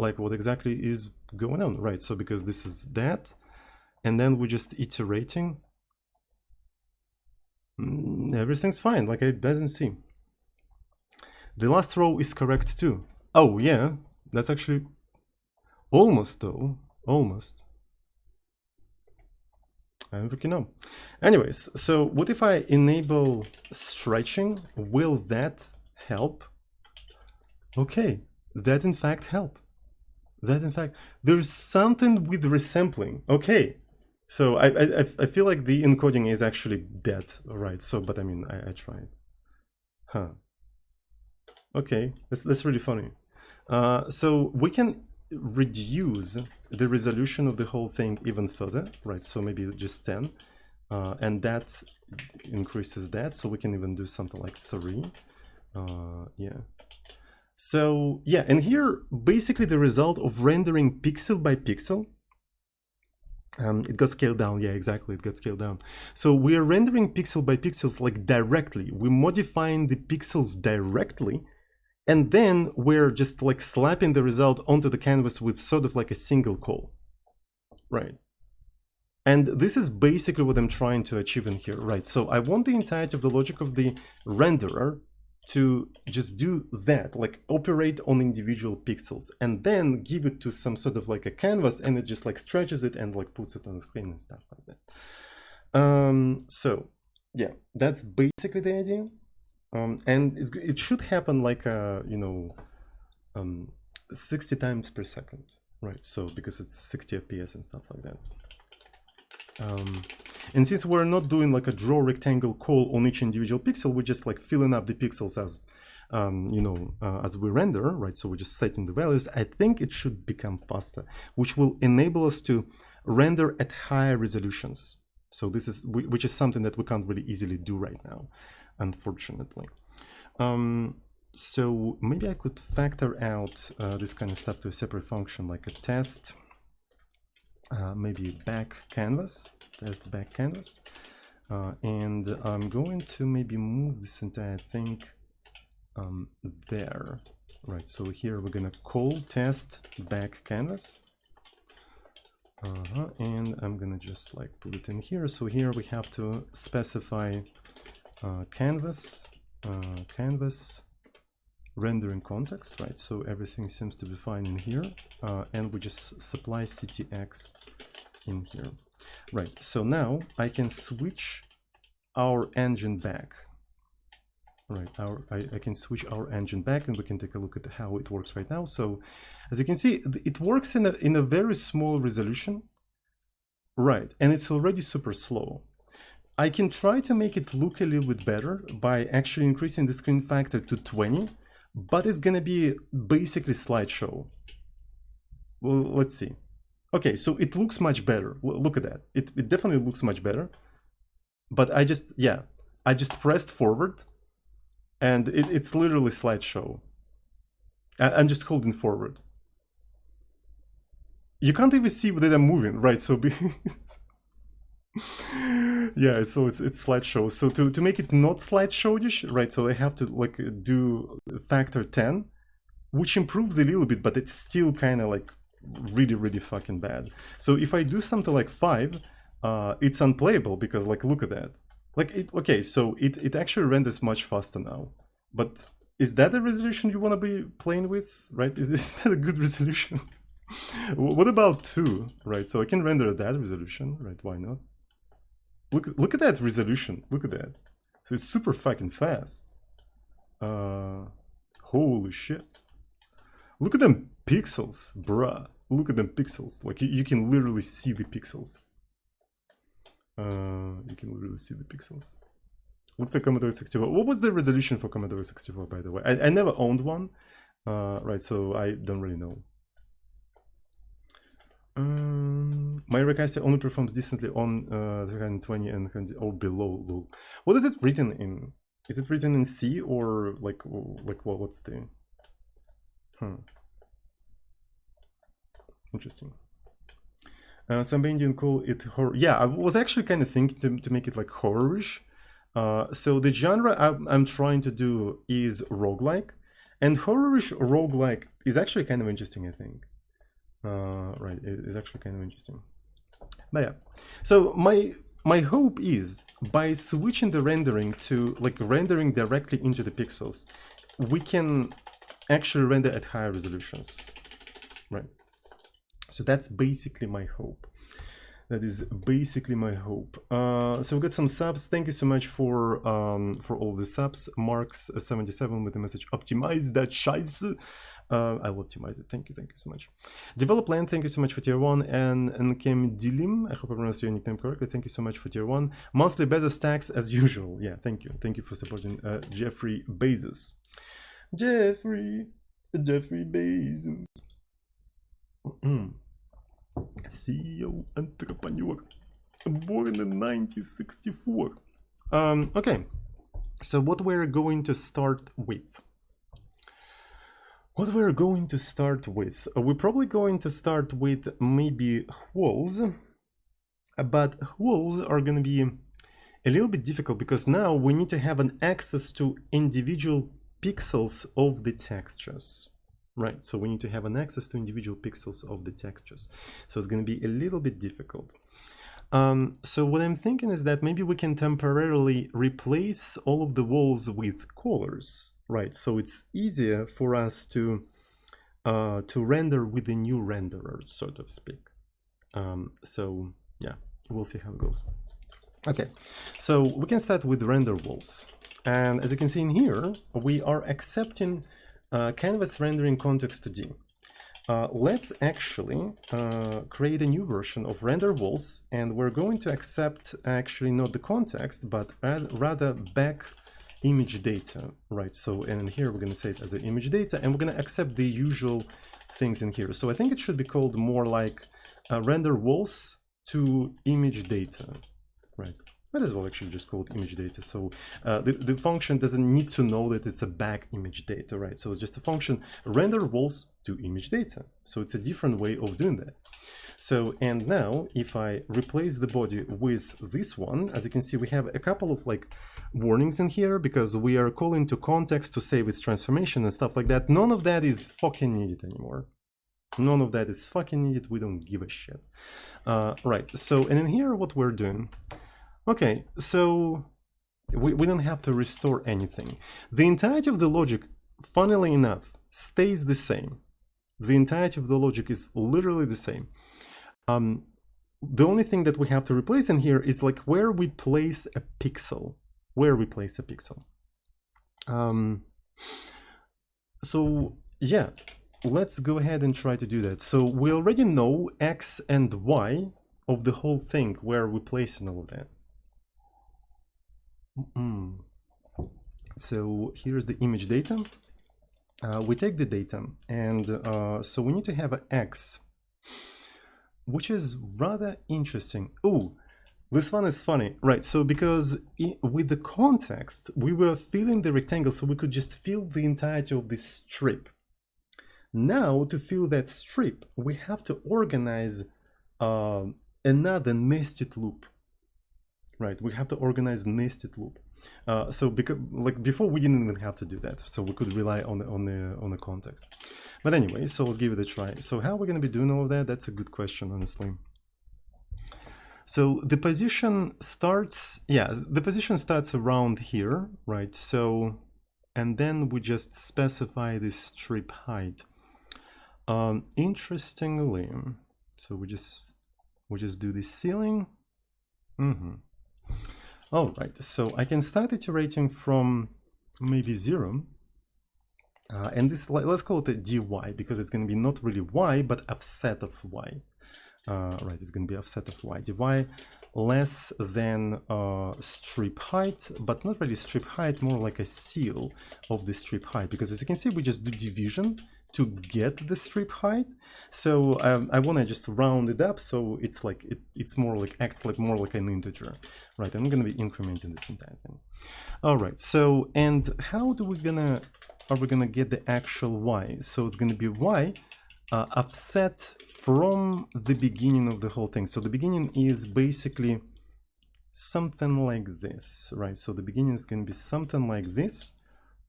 like what exactly is going on, right? So because this is that, and then we're just iterating. Everything's fine, like it doesn't seem. The last row is correct too. Oh yeah, that's actually almost though, almost. I don't freaking know. Anyways, so what if I enable stretching? Will that help? Okay, that in fact help. That in fact, there's something with resampling. Okay, so I feel like the encoding is actually dead, right? So, but I mean, I tried. Huh. Okay, that's really funny. So we can reduce the resolution of the whole thing even further, right? So maybe just 10, and that increases that. So we can even do something like 3. Yeah. So yeah, and here basically the result of rendering pixel by pixel, it got scaled down. Yeah, exactly, it got scaled down. So we are rendering pixel by pixels like directly. We're modifying the pixels directly, and then we're just like slapping the result onto the canvas with sort of like a single call, right? And this is basically what I'm trying to achieve in here, right? So I want the entirety of the logic of the renderer to just do that, like operate on individual pixels, and then give it to some sort of like a canvas, and it just like stretches it and like puts it on the screen and stuff like that. So yeah, that's basically the idea. And it should happen like, 60 times per second, right? So because it's 60 FPS and stuff like that. And since we're not doing like a draw rectangle call on each individual pixel, we're just like filling up the pixels as, as we render, right? So we're just setting the values. I think it should become faster, which will enable us to render at higher resolutions. So this is, which is something that we can't really easily do right now, unfortunately. So maybe I could factor out this kind of stuff to a separate function, like a test, maybe back canvas, test back canvas. And I'm going to maybe move this entire thing there, right? So here we're gonna call test back canvas. And I'm gonna just like put it in here. So here we have to specify canvas rendering context, right? So everything seems to be fine in here, and we just supply CTX in here, right? So now I can switch our engine back, right? I can switch our engine back, and we can take a look at how it works right now. So as you can see, it works in a very small resolution, right? And it's already super slow. I can try to make it look a little bit better by actually increasing the screen factor to 20, but it's gonna be basically slideshow. Well, let's see. Okay, so it looks much better. Look at that. It definitely looks much better. But I just pressed forward, and it's literally slideshow. I'm just holding forward. You can't even see that I'm moving, right? So yeah, so it's slideshow. So to make it not slideshow-ish, right? So I have to like do factor 10, which improves a little bit, but it's still kind of like really fucking bad. So if I do something like 5, it's unplayable because like look at that. Like okay, so it actually renders much faster now. But is that the resolution you want to be playing with, right? Is that a good resolution? What about 2, right? So I can render at that resolution, right? Why not? Look at that resolution. Look at that. So it's super fucking fast. Holy shit. Look at them pixels, bruh. Look at them pixels. Like you can literally see the pixels. You can literally see the pixels. Looks like Commodore 64. What was the resolution for Commodore 64, by the way? I never owned one, right? So I don't really know. My Recaster only performs decently on 320 and or below. Lol. What is it written in? Is it written in C or like what's the? Interesting. Some Indian call it horror. Yeah, I was actually kind of thinking to make it like horrorish. So the genre I'm trying to do is roguelike, and horrorish roguelike is actually kind of interesting, I think. Right, it's actually kind of interesting. But yeah, so my hope is by switching the rendering to like rendering directly into the pixels, we can actually render at higher resolutions, right? So that's basically my hope. That is basically my hope. So we got some subs. Thank you so much for all the subs. Marks77 with the message optimize that scheiße. I will optimize it. Thank you so much. Develop Land, thank you so much for tier 1. And Kem Dilim, I hope I pronounced your nickname correctly. Thank you so much for tier 1. Monthly Bezos stacks as usual. Yeah, thank you. Thank you for supporting Jeffrey Bezos. Jeffrey Bezos. CEO entrepreneur, born in 1964. Okay, so what we're going to start with. We're probably going to start with maybe walls, but walls are going to be a little bit difficult because now we need to have an access to individual pixels of the textures. Right, so we need to have an access to individual pixels of the textures. So it's going to be a little bit difficult. So what I'm thinking is that maybe we can temporarily replace all of the walls with colors, right? So it's easier for us to render with the new renderer, so to speak. So yeah, we'll see how it goes. Okay, so we can start with render walls. And as you can see in here, we are accepting canvas rendering context 2D. Let's actually create a new version of render walls, and we're going to accept actually not the context, but rather back image data, right? So, and here we're going to say it as an image data, and we're going to accept the usual things in here. So I think it should be called more like render walls to image data, right? Might as well actually just call it image data. So the function doesn't need to know that it's a back image data, right? So it's just a function render walls to image data. So it's a different way of doing that. So, and now if I replace the body with this one, as you can see, we have a couple of like warnings in here because we are calling to context to save its transformation and stuff like that. None of that is fucking needed anymore. None of that is fucking needed. We don't give a shit. Right. So, and in here, what we're doing. Okay, so we don't have to restore anything. The entirety of the logic, funnily enough, stays the same. The entirety of the logic is literally the same. The only thing that we have to replace in here is like where we place a pixel. So yeah, let's go ahead and try to do that. So we already know X and Y of the whole thing, where we place all of that. So here's the image data. We take the data, and so we need to have an X, which is rather interesting. Oh, this one is funny, right? So because with the context, we were filling the rectangle, so we could just fill the entirety of this strip. Now, to fill that strip, we have to organize another nested loop. Right, we have to organize nested loop. So because like before we didn't even have to do that, so we could rely on the context. But anyway, so let's give it a try. So how are we going to be doing all of that? That's a good question, honestly. So the position starts, the position starts around here, right? So, and then we just specify the strip height. Interestingly, so we just do the ceiling. All right, so I can start iterating from maybe 0, and this, let's call it a dy, because it's going to be not really y, but offset of y. Right, it's going to be offset of y. dy less than strip height, but not really strip height, more like a seal of the strip height, because as you can see, we just do division to get the strip height. So I want to just round it up, so it's like it's more like acts like more like an integer, right? I'm going to be incrementing this entire thing. All right. So and how are we gonna get the actual y? So it's going to be y offset from the beginning of the whole thing. So the beginning is basically something like this, right? So the beginning is going to be something like this.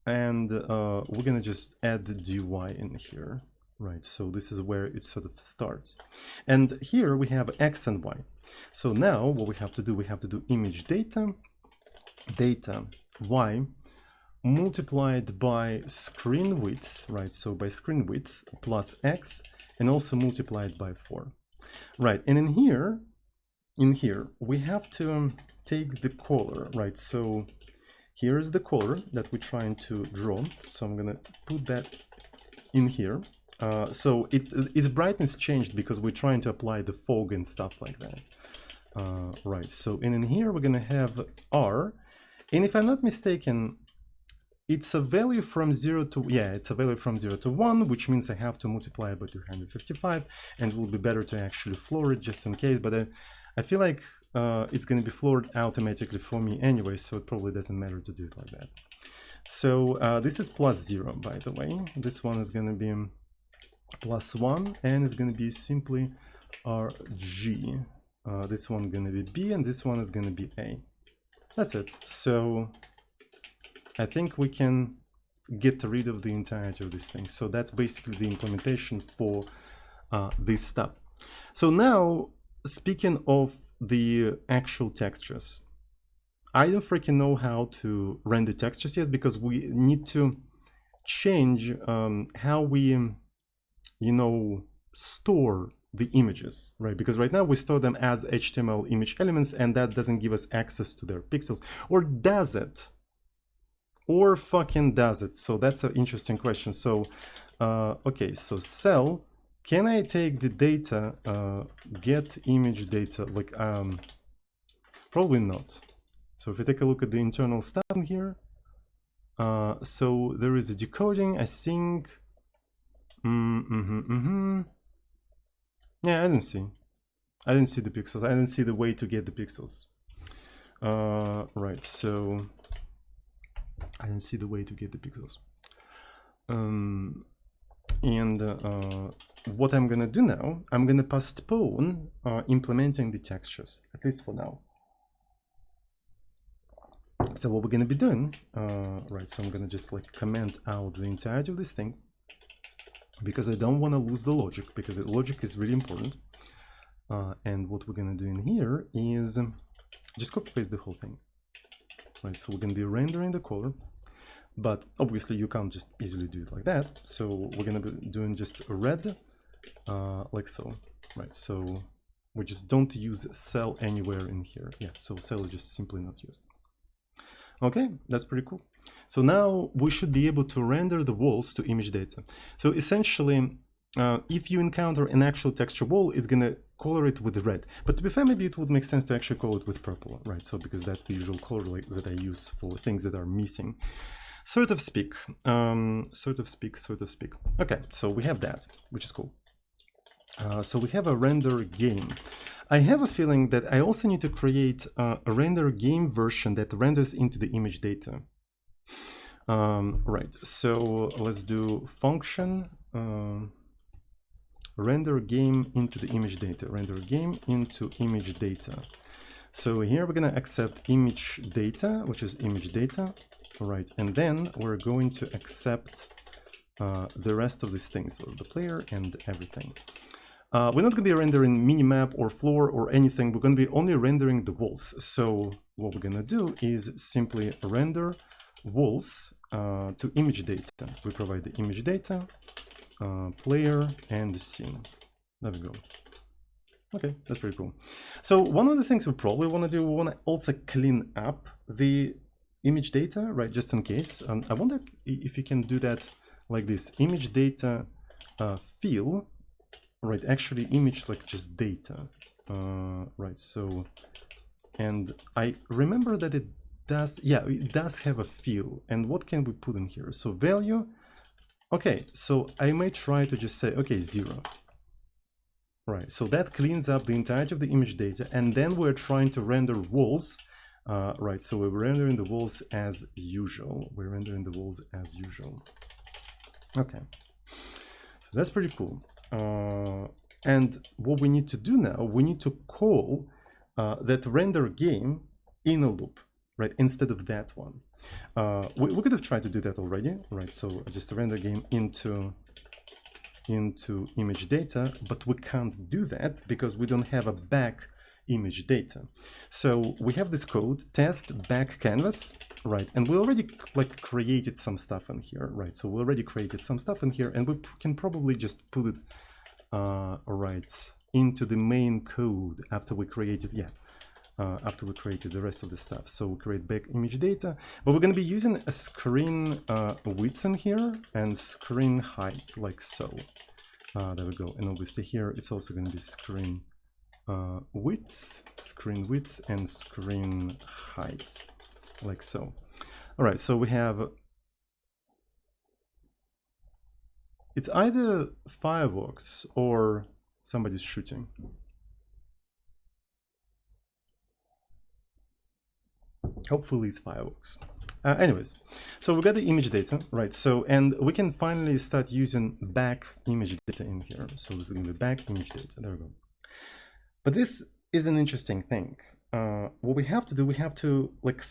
And we're gonna just add the dy in here. right? So this is where it sort of starts. And here we have X and Y. So now what we have to do, image data, Y multiplied by screen width, right? So by screen width plus X, and also multiplied by 4. Right, and in here we have to take the color, right? So here's the color that we're trying to draw. So I'm gonna put that in here. So its brightness changed because we're trying to apply the fog and stuff like that. Right, so and in here we're gonna have R, and if I'm not mistaken, it's a value from 0 to, yeah, it's a value from 0 to 1, which means I have to multiply by 255, and it will be better to actually floor it just in case, but I feel like it's going to be floored automatically for me anyway, so it probably doesn't matter to do it like that. So this is plus 0, by the way. This one is going to be plus 1, and it's going to be simply RG. This one is going to be B, and this one is going to be A. That's it. So I think we can get rid of the entirety of this thing. So that's basically the implementation for this stuff. So now, speaking of the actual textures, I don't freaking know how to render textures yet, because we need to change how we, store the images, right? Because right now we store them as HTML image elements, and that doesn't give us access to their pixels. Or does it? Or fucking does it? So that's an interesting question. So, okay, so cell, can I take the data, get image data, like, probably not. So if you take a look at the internal stuff in here, so there is a decoding, I think. Yeah, I didn't see the pixels. I didn't see the way to get the pixels. Right, so I didn't see the way to get the pixels. What I'm gonna do now, I'm gonna postpone implementing the textures, at least for now. So what we're gonna be doing, right, so I'm gonna just like comment out the entirety of this thing, because I don't want to lose the logic, because the logic is really important. And what we're gonna do in here is just copy paste the whole thing. Right, so we're going to be rendering the color, but obviously you can't just easily do it like that. So we're going to be doing just red, like so. Right, so we just don't use cell anywhere in here. Yeah, so cell is just simply not used. Okay, that's pretty cool. So now we should be able to render the walls to image data. So essentially, if you encounter an actual texture wall, it's going to color it with red. But to be fair, maybe it would make sense to actually color it with purple, right? So because that's the usual color that I use for things that are missing. Sort of speak. Okay, so we have that, which is cool. So we have a render game. I have a feeling that I also need to create a render game version that renders into the image data. Right, so let's do function render game into the image data, render game into image data. So here we're going to accept image data, which is image data, right? And then we're going to accept the rest of these things, the player and everything. We're not going to be rendering minimap or floor or anything. We're going to be only rendering the walls. So what we're going to do is simply render walls to image data. We provide the image data, player, and the scene. There we go. Okay, that's pretty cool. So one of the things we probably want to do, we want to also clean up the image data, right, just in case. I wonder if you can do that like this, image data fill, right, actually image like just data, right, so, and I remember that it does, yeah, it does have a fill. And what can we put in here? So value, okay, so I may try to just say, okay, 0. Right, so that cleans up the entirety of the image data, and then we're trying to render walls, right, so we're rendering the walls as usual. We're rendering the walls as usual. Okay, so that's pretty cool. And what we need to do now, we need to call that render game in a loop, right, instead of that one. We could have tried to do that already, right, so just render game into into image data, but we can't do that because we don't have a back image data. So we have this code test back canvas, right? And we already like created some stuff in here, right? So we already created some stuff in here, and we can probably just put it right into the main code after we created, after we created the rest of the stuff. So we create back image data, but we're going to be using a screen width in here and screen height, like so. There we go. And obviously here it's also going to be screen width, and screen height, like so. All right, so we have, it's either fireworks or somebody's shooting. Hopefully it's fireworks. Anyways, so we got the image data, right? So, and we can finally start using back image data in here. So this is going to be back image data. There we go. But this is an interesting thing. What we have to do, we have to like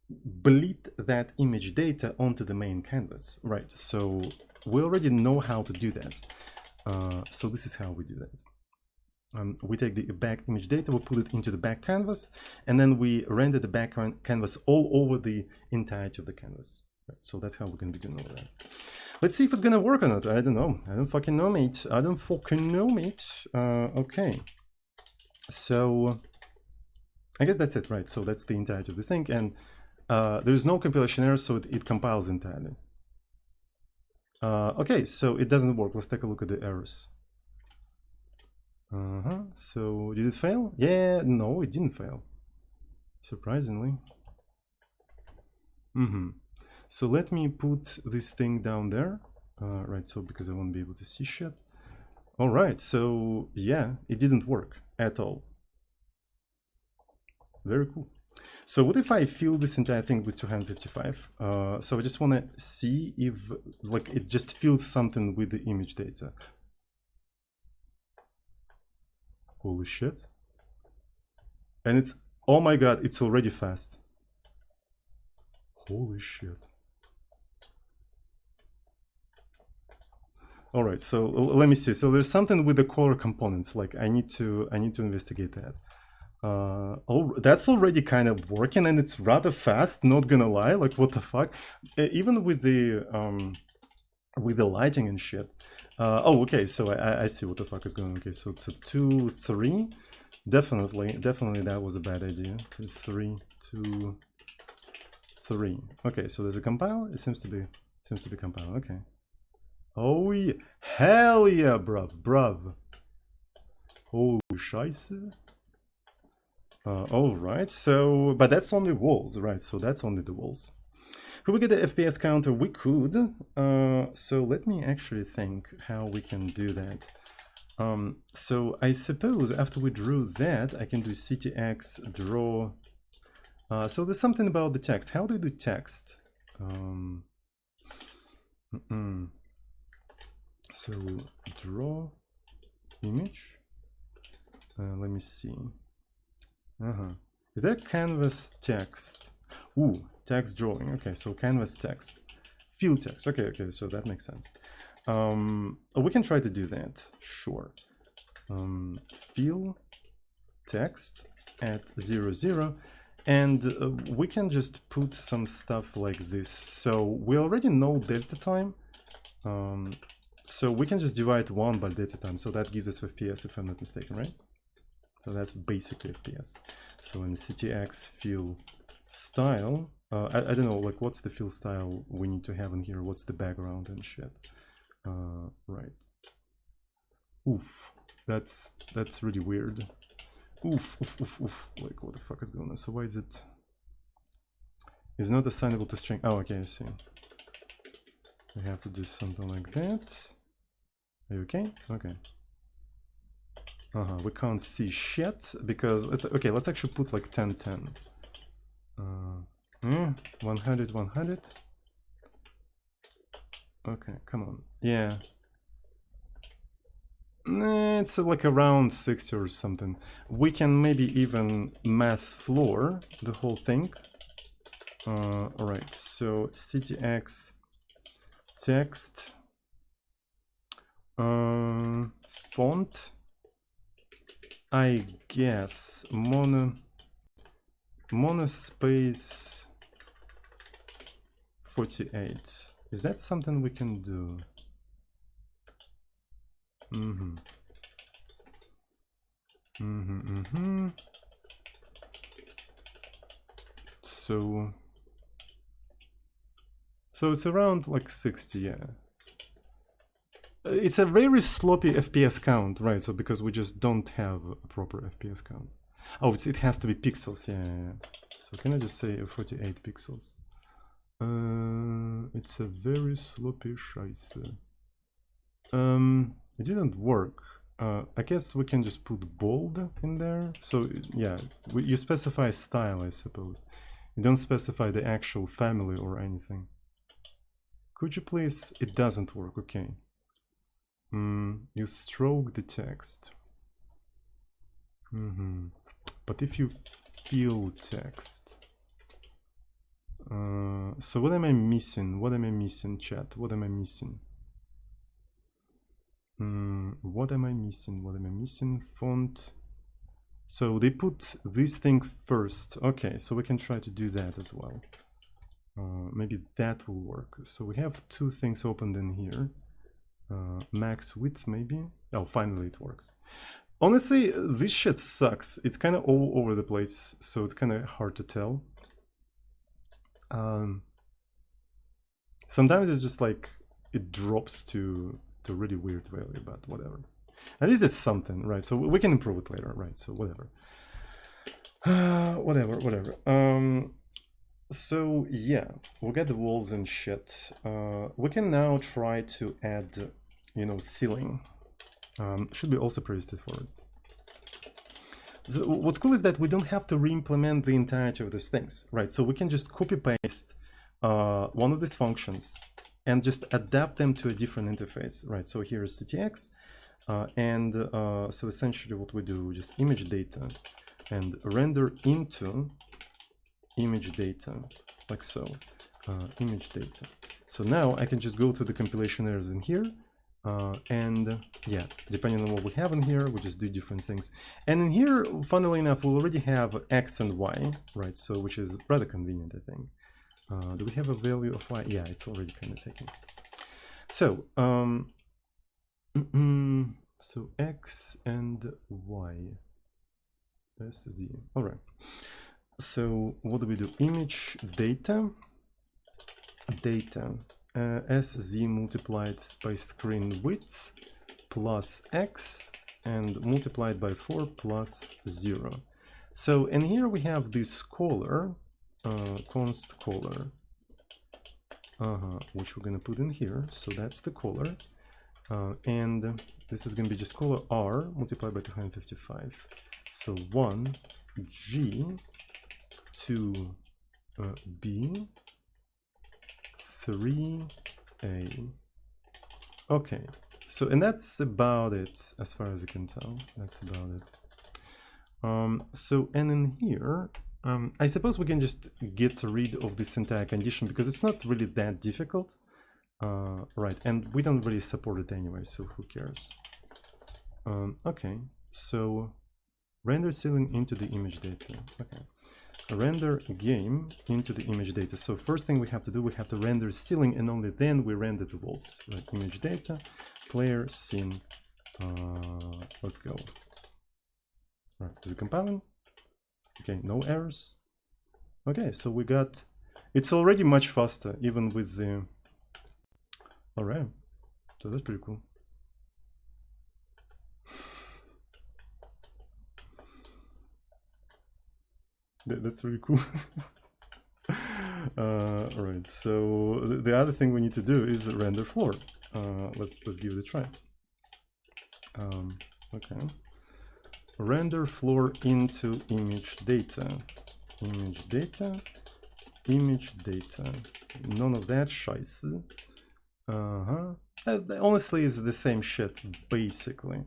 bleed that image data onto the main canvas, right? So we already know how to do that. So this is how we do that. We take the back image data, we put it into the back canvas, and then we render the back canvas all over the entirety of the canvas. Right, so that's how we're going to be doing all that. Let's see if it's going to work or not. I don't know. I don't fucking know, mate. I don't fucking know, mate. Okay. So I guess that's it, right? So that's the entirety of the thing. And there's no compilation error, so it compiles entirely. Okay, so it doesn't work. Let's take a look at the errors. So did it fail? Yeah, no, it didn't fail. Surprisingly. So let me put this thing down there. Right, so because I won't be able to see shit. All right, so yeah, it didn't work at all. Very cool. So what if I fill this entire thing with 255? So I just want to see if like it just fills something with the image data. Holy shit. And it's, oh my god, it's already fast. Holy shit. All right, so let me see. So there's something with the color components. Like I need to investigate that. Oh, that's already kind of working, and it's rather fast, not gonna lie. Like what the fuck? Even with the lighting and shit. Oh, okay, so I see what the fuck is going on. Okay, so it's a 2, 3. Definitely that was a bad idea. 3, 2, 3. Okay, so there's a compile. It seems to be compiled. Okay. Oh yeah, hell yeah, bruv. Holy scheisse. All right. So, but that's only walls, right? So that's only the walls. Could we get the FPS counter? We could. So let me actually think how we can do that. So I suppose after we drew that, I can do ctx draw. So there's something about the text. How do you do text? So draw image. Let me see. Is there canvas text? Ooh, text drawing. Okay, so canvas text. Field text. Okay, so that makes sense. We can try to do that. Sure. Field text at 0, 0. And we can just put some stuff like this. So we already know delta time. So we can just divide 1 by delta time. So that gives us FPS if I'm not mistaken, right? So that's basically FPS. So in ctx fill style, I don't know, like what's the fill style we need to have in here? What's the background and shit? Right. Oof, that's really weird. Oof. Like what the fuck is going on? So why is it? It's not assignable to string. Oh, okay, I see. We have to do something like that. Are you okay? Okay. We can't see shit because it's okay. Let's actually put like 10, 10. 100, 100. Okay, come on. Yeah. It's like around 60 or something. We can maybe even math floor the whole thing. Alright, so ctx text Font, I guess monospace 48. Is that something we can do? So it's around like 60, yeah. It's a very sloppy FPS count, right? So because we just don't have a proper FPS count. Oh, it has to be pixels, yeah. So can I just say 48 pixels? It's a very sloppy scheiße. It didn't work. I guess we can just put bold in there. So yeah, you specify style, I suppose. You don't specify the actual family or anything. Could you please? It doesn't work, okay. You stroke the text. But if you fill text. So what am I missing? What am I missing, chat? What am I missing? What am I missing? What am I missing? Font. So they put this thing first. Okay, so we can try to do that as well. Maybe that will work. So we have two things opened in here. Max width, maybe? Oh, finally it works. Honestly, this shit sucks. It's kind of all over the place, so it's kind of hard to tell. Sometimes it's just like it drops to really weird value, but whatever. At least it's something, right? So we can improve it later, right? So whatever. Whatever. So yeah, we got the walls and shit. We can now try to add, you know, ceiling. Should be also pretty straightforward. So what's cool is that we don't have to re-implement the entirety of these things, right? So we can just copy paste one of these functions and just adapt them to a different interface, right? So here is CTX, so essentially what we do, we just image data and render into image data, like so, image data. So now I can just go to the compilation errors in here, and yeah, depending on what we have in here, we just do different things. And in here, funnily enough, we already have X and Y, right? So which is rather convenient, I think. Do we have a value of Y? Yeah, it's already kind of taken. So, so X and Y, SZ. All right. So what do we do? Image data, SZ multiplied by screen width plus X and multiplied by 4 plus 0. So in here we have this caller, const caller, which we're gonna put in here. So that's the caller, and this is gonna be just caller R multiplied by 255. So 1 G 2 B 3 A. Okay, so and that's about it as far as I can tell. That's about it. So and in here, I suppose we can just get rid of this entire condition because it's not really that difficult, right? And we don't really support it anyway, so who cares? Okay, so render ceiling into the image data. Okay, render game into the image data. So first thing we have to do, we have to render ceiling, and only then we render the walls. Right? Image data, player scene. Let's go. Right, is it compiling? Okay, no errors. Okay, so we got, it's already much faster, even with the, all right, so that's pretty cool. That's really cool. All right, so the other thing we need to do is render floor. Let's give it a try. Okay. Render floor into image data. Image data. Image data. None of that scheiße. Honestly, it's the same shit, basically.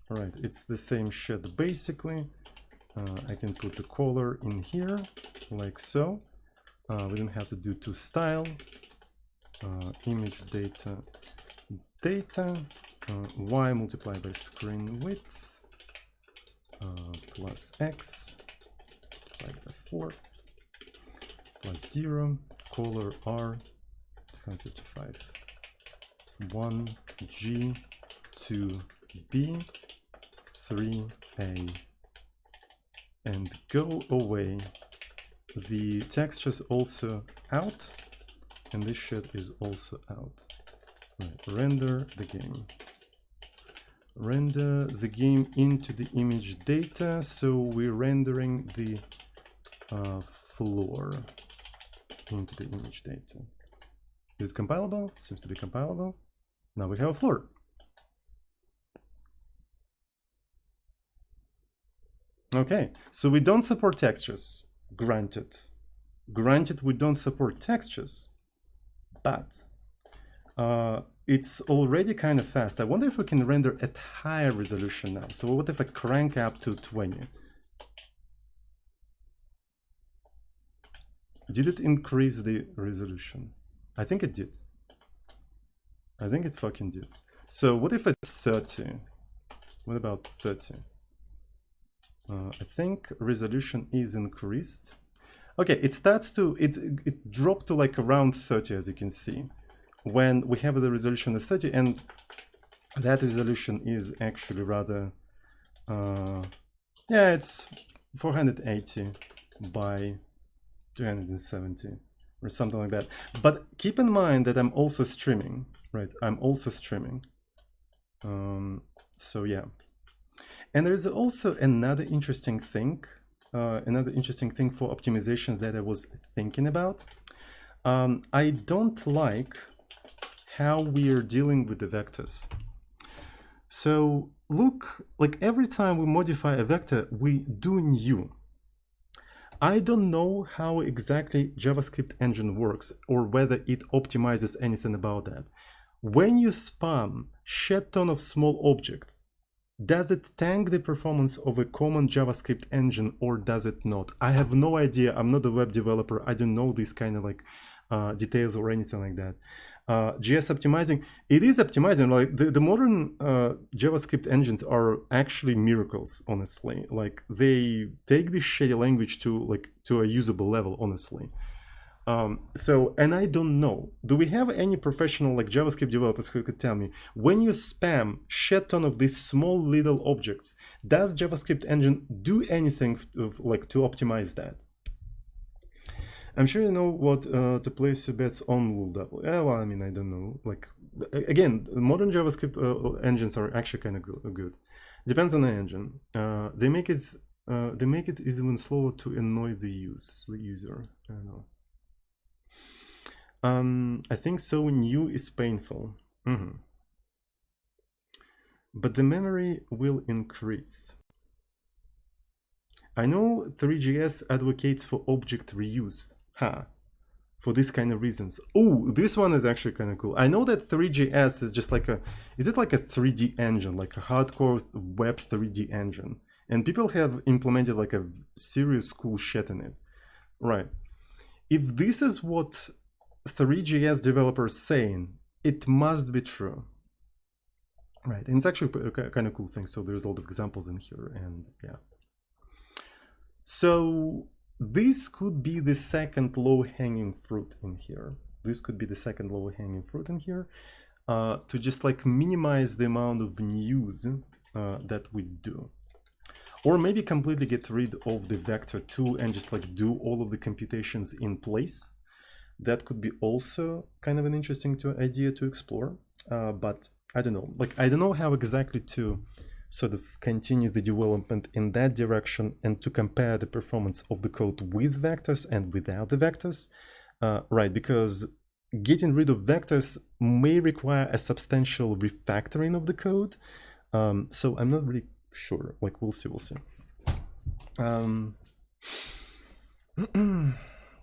Alright, it's the same shit, basically. I can put the color in here, like so. We don't have to do to style. Image data. Data. y multiplied by screen width plus x divided by 4 plus 0, color R 255, 1G, 2B, 3A, and go away. The texture's also out, and this shit is also out. Right. Render the game. Render the game into the image data, so we're rendering the floor into the image data. Is it compilable? Seems to be compilable. Now we have a floor. Okay, so we don't support textures. Granted. Granted, we don't support textures, but it's already kind of fast. I wonder if we can render at higher resolution now. So what if I crank up to 20? Did it increase the resolution? I think it did. I think it fucking did. So what if it's 30? What about 30? I think resolution is increased. Okay, it starts to, it dropped to like around 30, as you can see, when we have the resolution of 30, and that resolution is actually rather, yeah, it's 480 by 370 or something like that. But keep in mind that I'm also streaming, right? I'm also streaming. So yeah. And there's also another interesting thing for optimizations that I was thinking about. I don't like how we are dealing with the vectors. So look, like every time we modify a vector, we do new. I don't know how exactly JavaScript engine works or whether it optimizes anything about that. When you spam shed ton of small objects, does it tank the performance of a common JavaScript engine or does it not? I have no idea. I'm not a web developer. I don't know these kind of like details or anything like that. JS optimizing, it is optimizing. Like the modern JavaScript engines are actually miracles, honestly. Like they take this shitty language to a usable level, honestly. So, and I don't know, do we have any professional like JavaScript developers who could tell me, when you spam shed ton of these small little objects, does JavaScript engine do anything like to optimize that? I'm sure you know what to place your bets on will double. Yeah, well, I mean, I don't know. Like, again, modern JavaScript engines are actually kind of good. Depends on the engine. They make it even slower to annoy the user. I don't know. I think so new is painful. But the memory will increase. I know 3JS advocates for object reuse. For this kind of reasons. Oh, this one is actually kind of cool. I know that 3JS is just like is it like a 3D engine, like a hardcore web 3D engine? And people have implemented like a serious cool shit in it. Right. If this is what 3JS developers saying, it must be true. Right, and it's actually a kind of cool thing. So there's a lot of examples in here, and yeah. So this could be the second low-hanging fruit in here. This could be the second low-hanging fruit in here, to just like minimize the amount of news that we do. Or maybe completely get rid of the vector too and just like do all of the computations in place. That could be also kind of an interesting idea to explore, but I don't know. Like, I don't know how exactly to sort of continue the development in that direction and to compare the performance of the code with vectors and without the vectors, right? Because getting rid of vectors may require a substantial refactoring of the code. So I'm not really sure. Like, we'll see.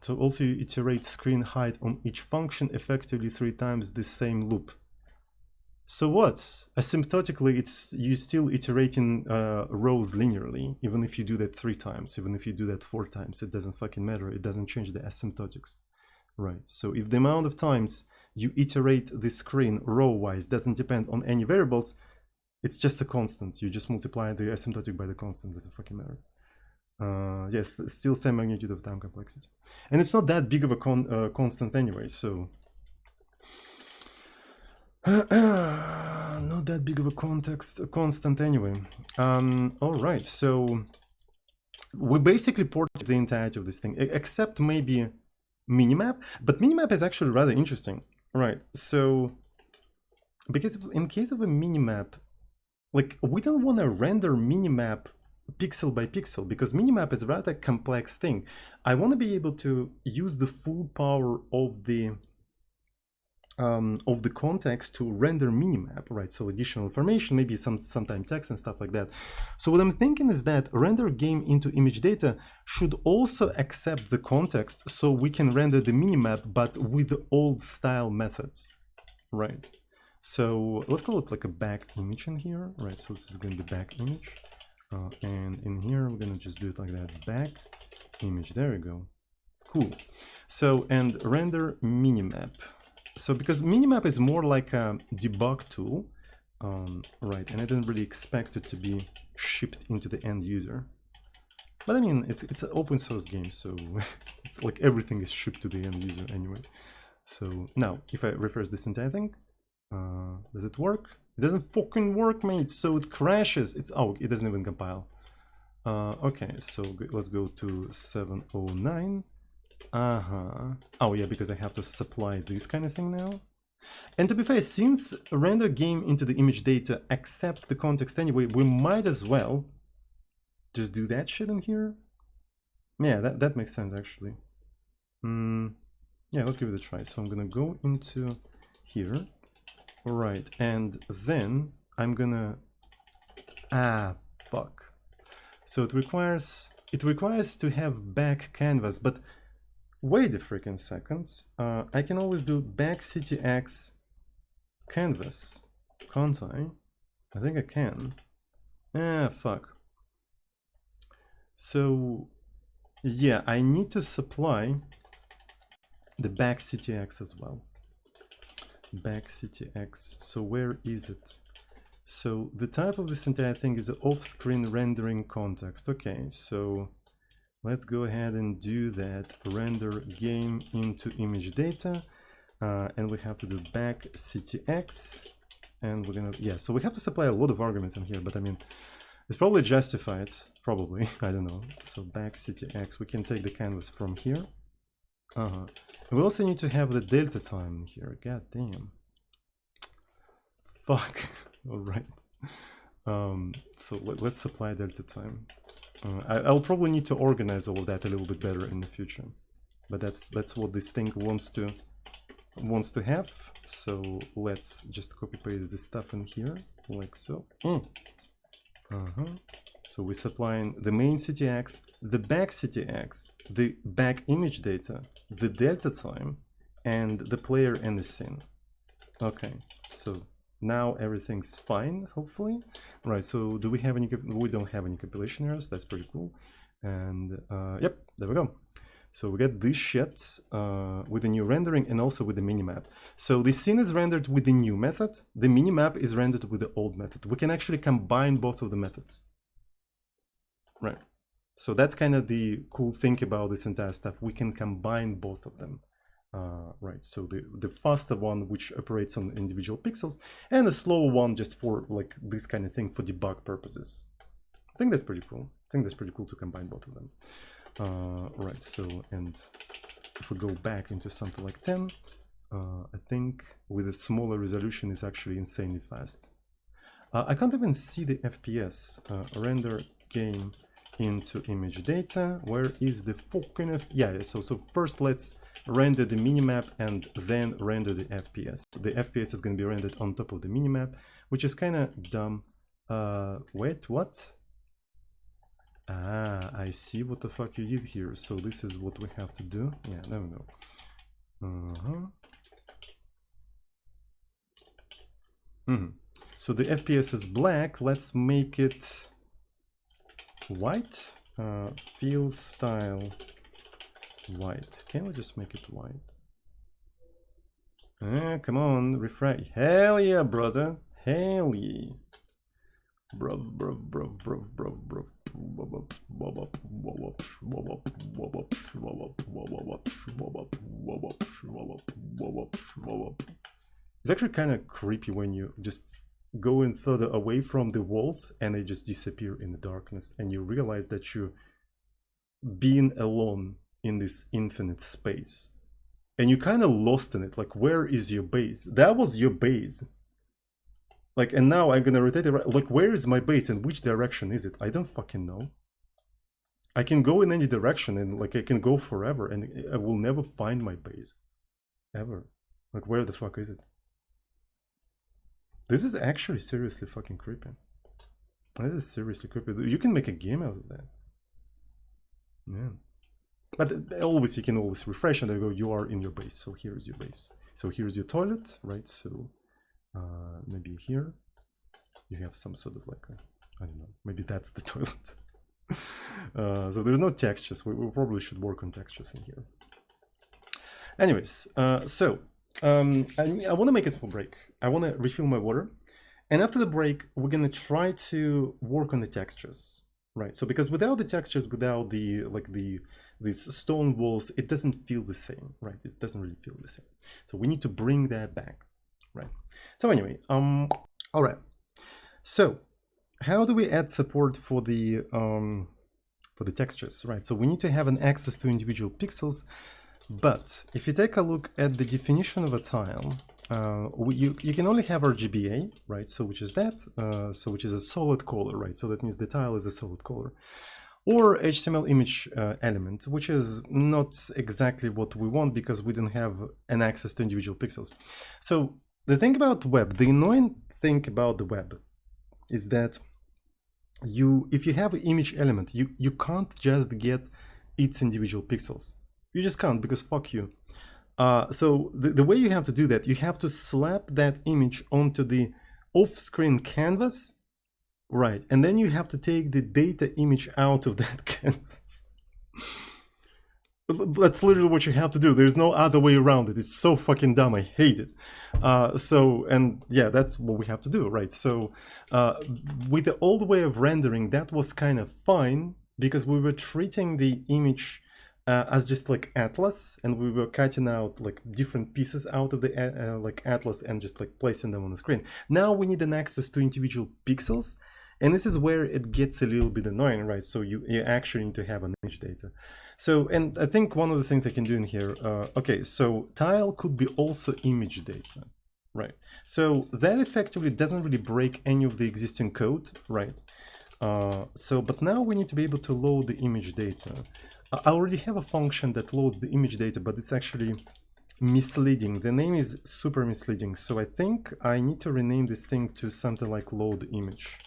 So also you iterate screen height on each function effectively 3 times the same loop. So what? Asymptotically, you still iterating rows linearly, even if you do that 3 times, even if you do that 4 times, it doesn't fucking matter. It doesn't change the asymptotics, right? So if the amount of times you iterate the screen row-wise, doesn't depend on any variables, it's just a constant. You just multiply the asymptotic by the constant, doesn't fucking matter. Yes, still same magnitude of time complexity. And it's not that big of a constant anyway, so... not that big of a constant anyway. All right, so we basically ported the entirety of this thing, except maybe minimap, but minimap is actually rather interesting. Right, so because in case of a minimap, like we don't want to render minimap pixel by pixel because minimap is a rather complex thing. I want to be able to use the full power of the context to render minimap, right? So additional information, maybe sometimes text and stuff like that. So what I'm thinking is that render game into image data should also accept the context so we can render the minimap, but with the old style methods, right? So let's call it like a back image in here, right? So this is going to be back image. And in here, we're going to just do it like that, back image. There we go. Cool. So, and render minimap. So because minimap is more like a debug tool, right, and I didn't really expect it to be shipped into the end user. But I mean, it's an open source game, so it's like everything is shipped to the end user anyway. So now, if I refresh this entire thing, does it work? It doesn't fucking work, mate, so it crashes. Oh, it doesn't even compile. Okay, so let's go to 709. Oh yeah, because I have to supply this kind of thing now. And to be fair, since render game into the image data accepts the context anyway, we might as well just do that shit in here. Yeah, that makes sense actually. Yeah, let's give it a try. So I'm gonna go into here. Alright, and then I'm gonna... fuck. So it requires to have back canvas, but wait a freaking second. I can always do back CTX canvas, can't I? I think I can. Fuck. So, yeah, I need to supply the back CTX as well. Back CTX. So where is it? So the type of this entire thing is off-screen rendering context. Okay, so let's go ahead and do that. Render game into image data, and we have to do back CTX, and we're gonna, yeah, so we have to supply a lot of arguments in here, but I mean, it's probably justified, probably, I don't know. So back CTX, we can take the canvas from here. We also need to have the delta time here, god damn. Fuck, alright. So let's supply delta time. I'll probably need to organize all of that a little bit better in the future, but that's what this thing wants to have. So let's just copy paste this stuff in here like so. So we're supplying the main CTX, the back CTX, the back image data, the delta time, and the player and the scene. Okay, so now everything's fine, hopefully. Right, so do we have any... We don't have any compilation errors, that's pretty cool. And yep, there we go. So we got this shit with the new rendering and also with the minimap. So the scene is rendered with the new method, the minimap is rendered with the old method. We can actually combine both of the methods. Right, so that's kind of the cool thing about this entire stuff. We can combine both of them. Right, so the faster one which operates on individual pixels, and the slower one just for like this kind of thing for debug purposes. I think that's pretty cool. I think that's pretty cool to combine both of them. Right, so, and if we go back into something like 10, I think with a smaller resolution is actually insanely fast. I can't even see the FPS. Render game into image data. Where is the fucking yeah, so first let's render the minimap and then render the FPS. The FPS is going to be rendered on top of the minimap, which is kind of dumb. Wait, what? I see what the fuck you did here. So this is what we have to do. Yeah, there we go. So the FPS is black. Let's make it white. Fill style white. Can we just make it white? Come on, refresh. Hell yeah, brother. Hell yeah. Bruv. It's actually kind of creepy when you just go in further away from the walls and they just disappear in the darkness and you realize that you're being alone in this infinite space. And you kind of lost in it. Like, where is your base? That was your base. Like, and now I'm gonna rotate it. Like, where is my base and which direction is it? I don't fucking know. I can go in any direction and like I can go forever and I will never find my base. Ever. Like, where the fuck is it? This is actually seriously fucking creepy. This is seriously creepy. You can make a game out of that. Yeah. But always, you can always refresh and they go, you are in your base. So here's your base. So here's your toilet, right? So maybe here you have some sort of like, I don't know, maybe that's the toilet. So there's no textures. We probably should work on textures in here. Anyways, I want to make a small break. I want to refill my water. And after the break, we're going to try to work on the textures, right? So because without the textures, without the, like these stone walls, it doesn't feel the same, right? It doesn't really feel the same. So we need to bring that back, right? So anyway, all right. So how do we add support for the textures, right? So we need to have an access to individual pixels. But if you take a look at the definition of a tile, you can only have RGBA, right? So which is that, which is a solid color, right? So that means the tile is a solid color. Or HTML image element, which is not exactly what we want because we don't have an access to individual pixels. So the thing about web, the annoying thing about the web is that if you have an image element, you can't just get its individual pixels. You just can't because fuck you. So the way you have to do that, you have to slap that image onto the off-screen canvas, right? And then you have to take the data image out of that canvas. That's literally what you have to do. There's no other way around it. It's so fucking dumb. I hate it. And yeah, that's what we have to do, right? So with the old way of rendering, that was kind of fine because we were treating the image as just like atlas, and we were cutting out like different pieces out of the like atlas and just like placing them on the screen. Now we need an access to individual pixels, and this is where it gets a little bit annoying, right? So you actually need to have an image data. So, and I think one of the things I can do in here, okay, so tile could be also image data, right? So that effectively doesn't really break any of the existing code, right? But now we need to be able to load the image data. I already have a function that loads the image data, but it's actually misleading. The name is super misleading. So I think I need to rename this thing to something like load image.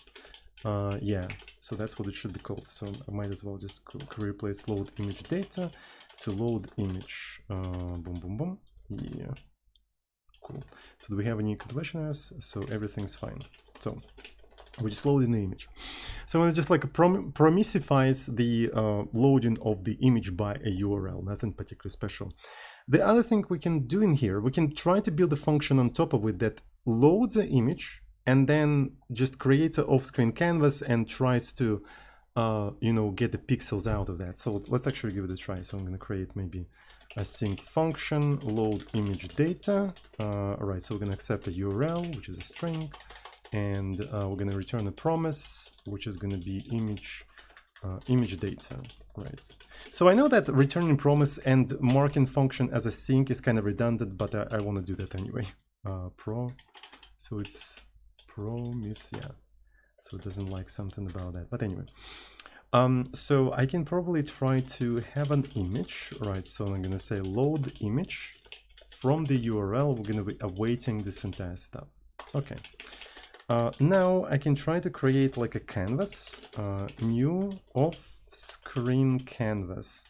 Yeah, so that's what it should be called. So I might as well just replace load image data to load image. Boom, boom, boom. Yeah, cool. So do we have any configurations? So everything's fine. So we just load in the image. So it's just like promissifies the loading of the image by a URL, nothing particularly special. The other thing we can do in here, we can try to build a function on top of it that loads the image and then just creates an off-screen canvas and tries to, you know, get the pixels out of that. So let's actually give it a try. So I'm going to create maybe a async function, load image data. All right, so we're going to accept a URL, which is a string. And we're going to return a promise, which is going to be image data, right? So I know that returning promise and marking function as async is kind of redundant, but I want to do that anyway. So it's promise, yeah. So it doesn't like something about that, but anyway. So I can probably try to have an image, right? So I'm going to say load image from the URL. We're going to be awaiting this entire stuff. Okay. Now I can try to create like a canvas, new off-screen canvas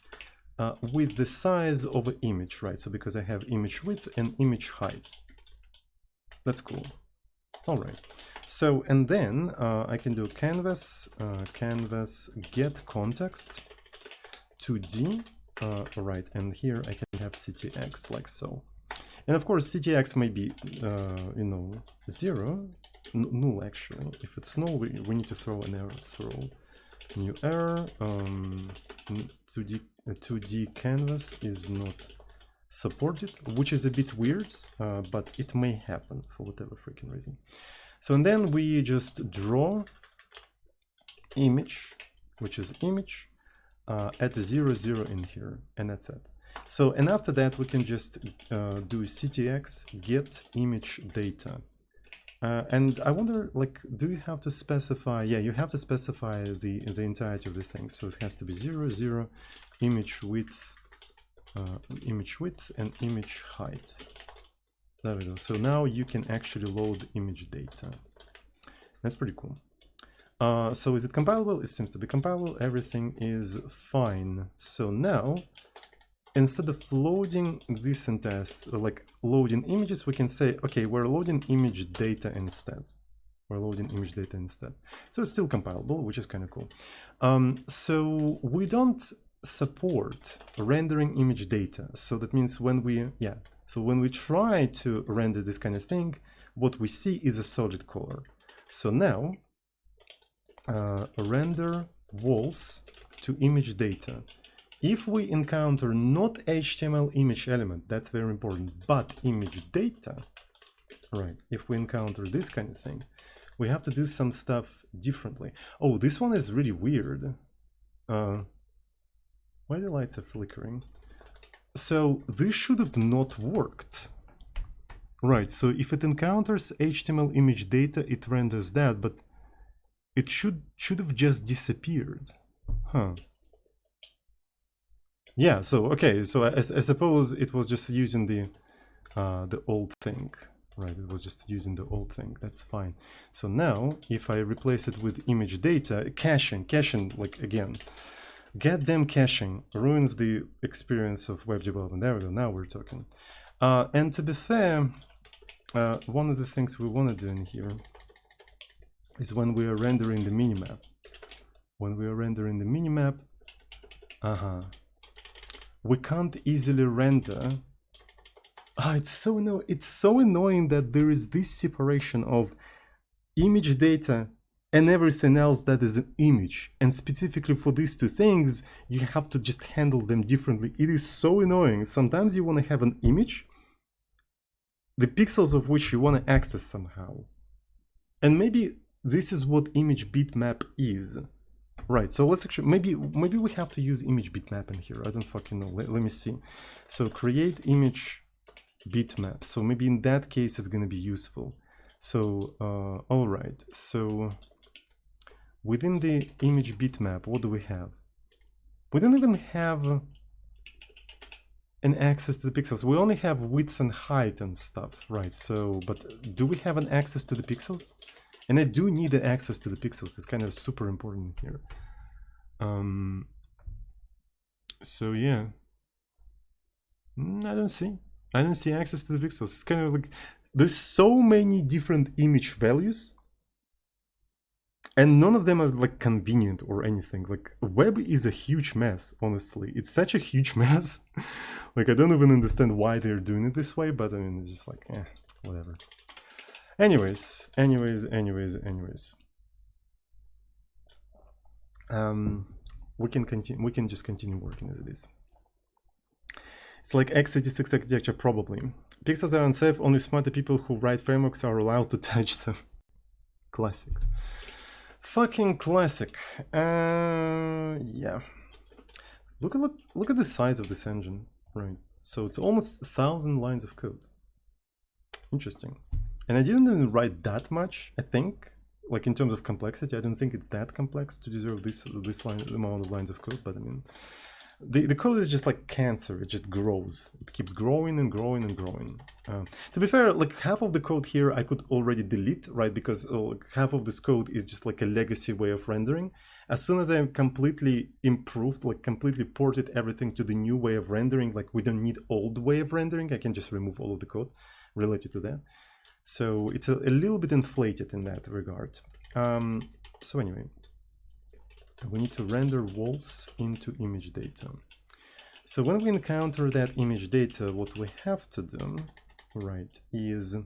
with the size of an image, right? So because I have image width and image height. That's cool. All right. So, and then I can do canvas, canvas get context 2D, all right. And here I can have CTX like so. And of course, CTX may be, you know, 0, null actually. If it's null, we need to throw an error, throw new error. 2D canvas is not supported, which is a bit weird, but it may happen for whatever freaking reason. So, and then we just draw image, which is image, at 0, 0 in here, and that's it. So, and after that, we can just do ctx get image data. And I wonder, like, do you have to specify? Yeah, you have to specify the entirety of the thing. So it has to be 0, 0, image width, and image height. There we go. So now you can actually load image data. That's pretty cool. So is it compilable? It seems to be compilable. Everything is fine. So now, instead of loading this entire, like loading images, we can say, okay, we're loading image data instead. We're loading image data instead. So it's still compilable, which is kind of cool. So we don't support rendering image data. So that means when we, so when we try to render this kind of thing, what we see is a solid color. So now, render walls to image data. If we encounter not HTML image element, that's very important, but image data, right? If we encounter this kind of thing, we have to do some stuff differently. Oh, this one is really weird. Why the lights are flickering? So this should have not worked. Right, so if it encounters HTML image data, it renders that, but it should have just disappeared. Huh. Yeah, so okay, so I suppose it was just using the old thing, right? It was just using the old thing. That's fine. So now, if I replace it with image data, caching, like again, goddamn caching ruins the experience of web development. There we go. Now we're talking. And to be fair, one of the things we want to do in here is when we are rendering the minimap. When we are rendering the minimap, we can't easily render. It's so annoying that there is this separation of image data and everything else that is an image. And specifically for these two things, you have to just handle them differently. It is so annoying. Sometimes you want to have an image, the pixels of which you want to access somehow. And maybe this is what image bitmap is. Right, so let's actually, maybe we have to use image bitmap in here. I don't fucking know. Let me see. So create image bitmap. So maybe in that case it's going to be useful. So, all right. So within the image bitmap, what do we have? We don't even have an access to the pixels. We only have width and height and stuff, right? So, but do we have an access to the pixels? And I do need the access to the pixels. It's kind of super important here. So yeah, I don't see access to the pixels. It's kind of like there's so many different image values, and none of them are like convenient or anything. Like web is a huge mess. Honestly, it's such a huge mess. Like I don't even understand why they're doing it this way. But I mean, it's just like whatever. Anyways. We can continue. We can just continue working as it is. It's like x86 architecture, probably. Pixels are unsafe. Only smarter people who write frameworks are allowed to touch them. Classic. Fucking classic. Yeah. Look at the size of this engine, right? So it's almost 1,000 lines of code. Interesting. And I didn't even write that much, I think. Like in terms of complexity, I don't think it's that complex to deserve this amount of lines of code. But I mean, the code is just like cancer. It just grows. It keeps growing and growing and growing. To be fair, like half of the code here I could already delete, right? Because half of this code is just like a legacy way of rendering. As soon as I completely improved, like completely ported everything to the new way of rendering, like we don't need old way of rendering, I can just remove all of the code related to that. So it's a little bit inflated in that regard. So anyway, we need to render walls into image data. So when we encounter that image data, what we have to do right, is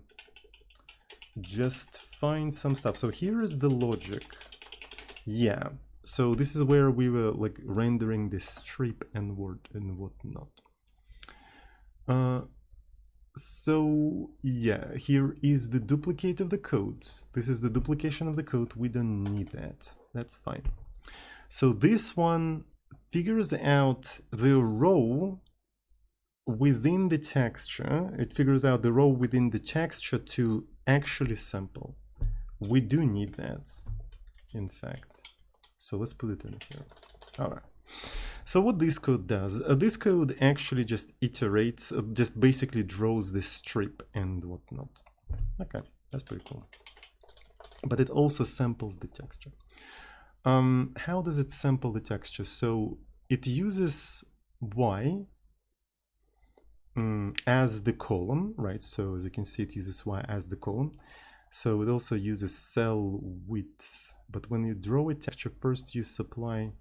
just find some stuff. So here is the logic. Yeah, so this is where we were like rendering the strip and word and whatnot. So yeah, here is the duplicate of the code. This is the duplication of the code. We don't need that. That's fine. So this one figures out the row within the texture. It figures out the row within the texture to actually sample. We do need that, in fact. So let's put it in here. All right. So what this code does, this code actually just iterates, just basically draws the strip and whatnot. Okay, that's pretty cool. But it also samples the texture. How does it sample the texture? So it uses y as the column, right? So as you can see, it uses y as the column. So it also uses cell width. But when you draw a texture, first you supply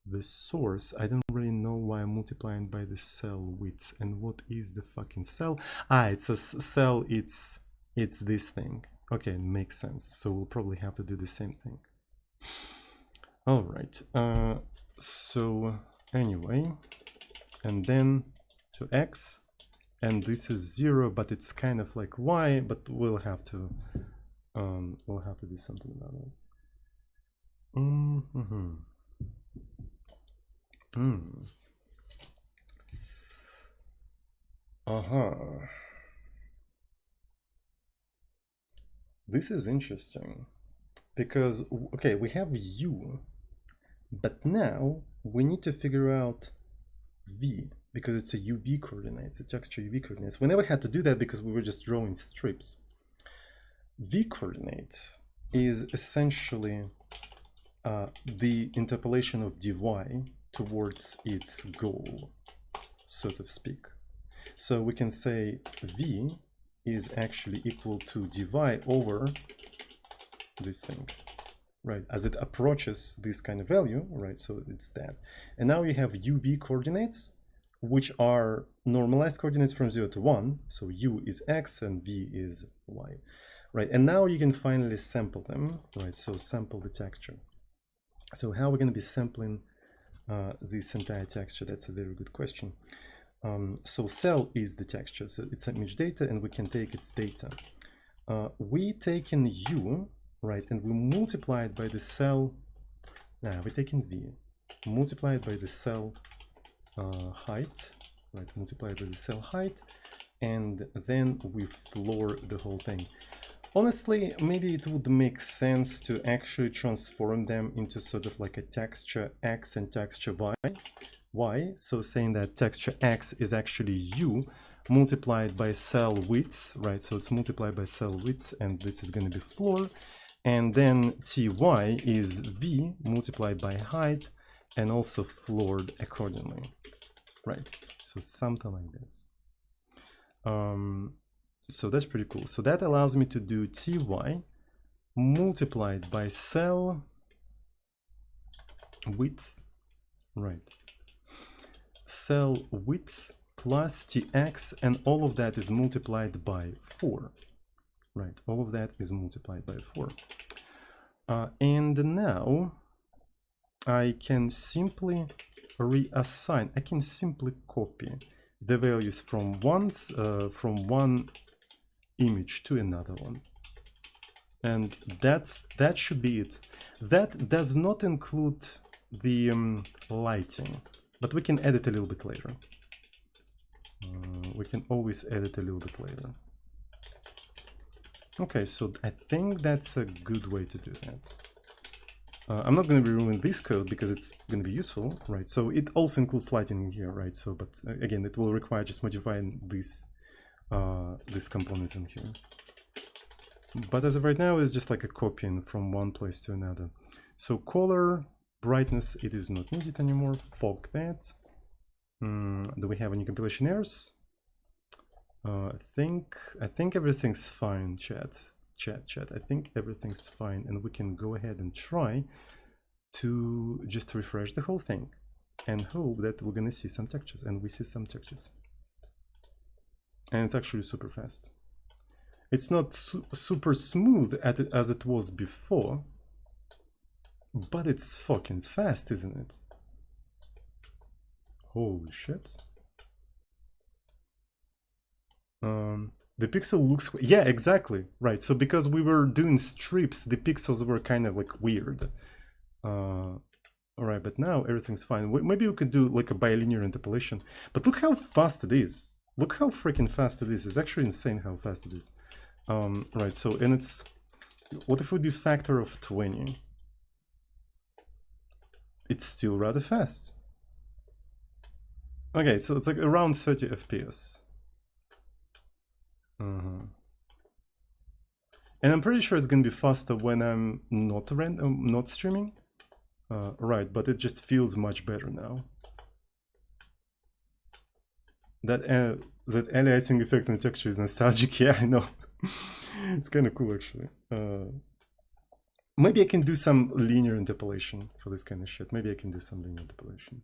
the source. I don't really know why I'm multiplying by the cell width. And what is the fucking cell? Ah, it's a cell. It's this thing. Okay, it makes sense. So we'll probably have to do the same thing. All right. So anyway, and then so x, and this is 0, but it's kind of like y. But we'll have to do something about it. This is interesting because, okay, we have u, but now we need to figure out v because it's a UV coordinates, a texture UV coordinates. We never had to do that because we were just drawing strips. V coordinate is essentially the interpolation of dy towards its goal, so to speak. So we can say v is actually equal to dy over this thing, right? As it approaches this kind of value, right? So it's that. And now you have uv coordinates, which are normalized coordinates from 0 to 1. So u is x and v is y, right? And now you can finally sample them, right? So sample the texture. So how are we going to be sampling this entire texture? That's a very good question. So cell is the texture, so it's image data, and we can take its data. We take in u, right, and we multiply it by the cell. Now we take in v, multiply it by the cell height, right? Multiply it by the cell height, and then we floor the whole thing. Honestly, maybe it would make sense to actually transform them into sort of like a texture x and texture y. So saying that texture x is actually u multiplied by cell width, right? So it's multiplied by cell width, and this is going to be floor. And then ty is v multiplied by height and also floored accordingly, right? So something like this. So that's pretty cool. So that allows me to do ty multiplied by cell width, right? Cell width plus tx, and all of that is multiplied by 4, right? All of that is multiplied by 4. And now I can simply reassign, I can simply copy the values from one image to another one, and that should be it. That does not include the lighting, but we can edit a little bit later. We can always edit a little bit later. Okay, so I think that's a good way to do that. I'm not going to be ruining this code because it's going to be useful, right? So it also includes lighting in here, right? So, but again, it will require just modifying these components in here. But as of right now, it's just like a copying from one place to another. So color, brightness, it is not needed anymore. Fork that. Do we have any compilation errors? I think everything's fine, chat. I think everything's fine, and we can go ahead and try to just refresh the whole thing and hope that we're gonna see some textures, and we see some textures. and it's actually super fast. It's not super smooth as it was before, but it's fucking fast, isn't it? Holy shit. The pixel looks... Yeah, exactly. Right, so because we were doing strips, the pixels were kind of like weird. Alright, but now everything's fine. Maybe we could do like a bilinear interpolation. But look how fast it is. Look how freaking fast it is. It's actually insane how fast it is. Right, so, and it's... What if we do factor of 20? It's still rather fast. Okay, so it's like around 30 FPS. And I'm pretty sure it's gonna be faster when I'm not streaming. Right, but it just feels much better now. That aliasing effect on the texture is nostalgic. Yeah, I know. It's kind of cool actually. Maybe I can do some linear interpolation for this kind of shit. Maybe I can do some linear interpolation.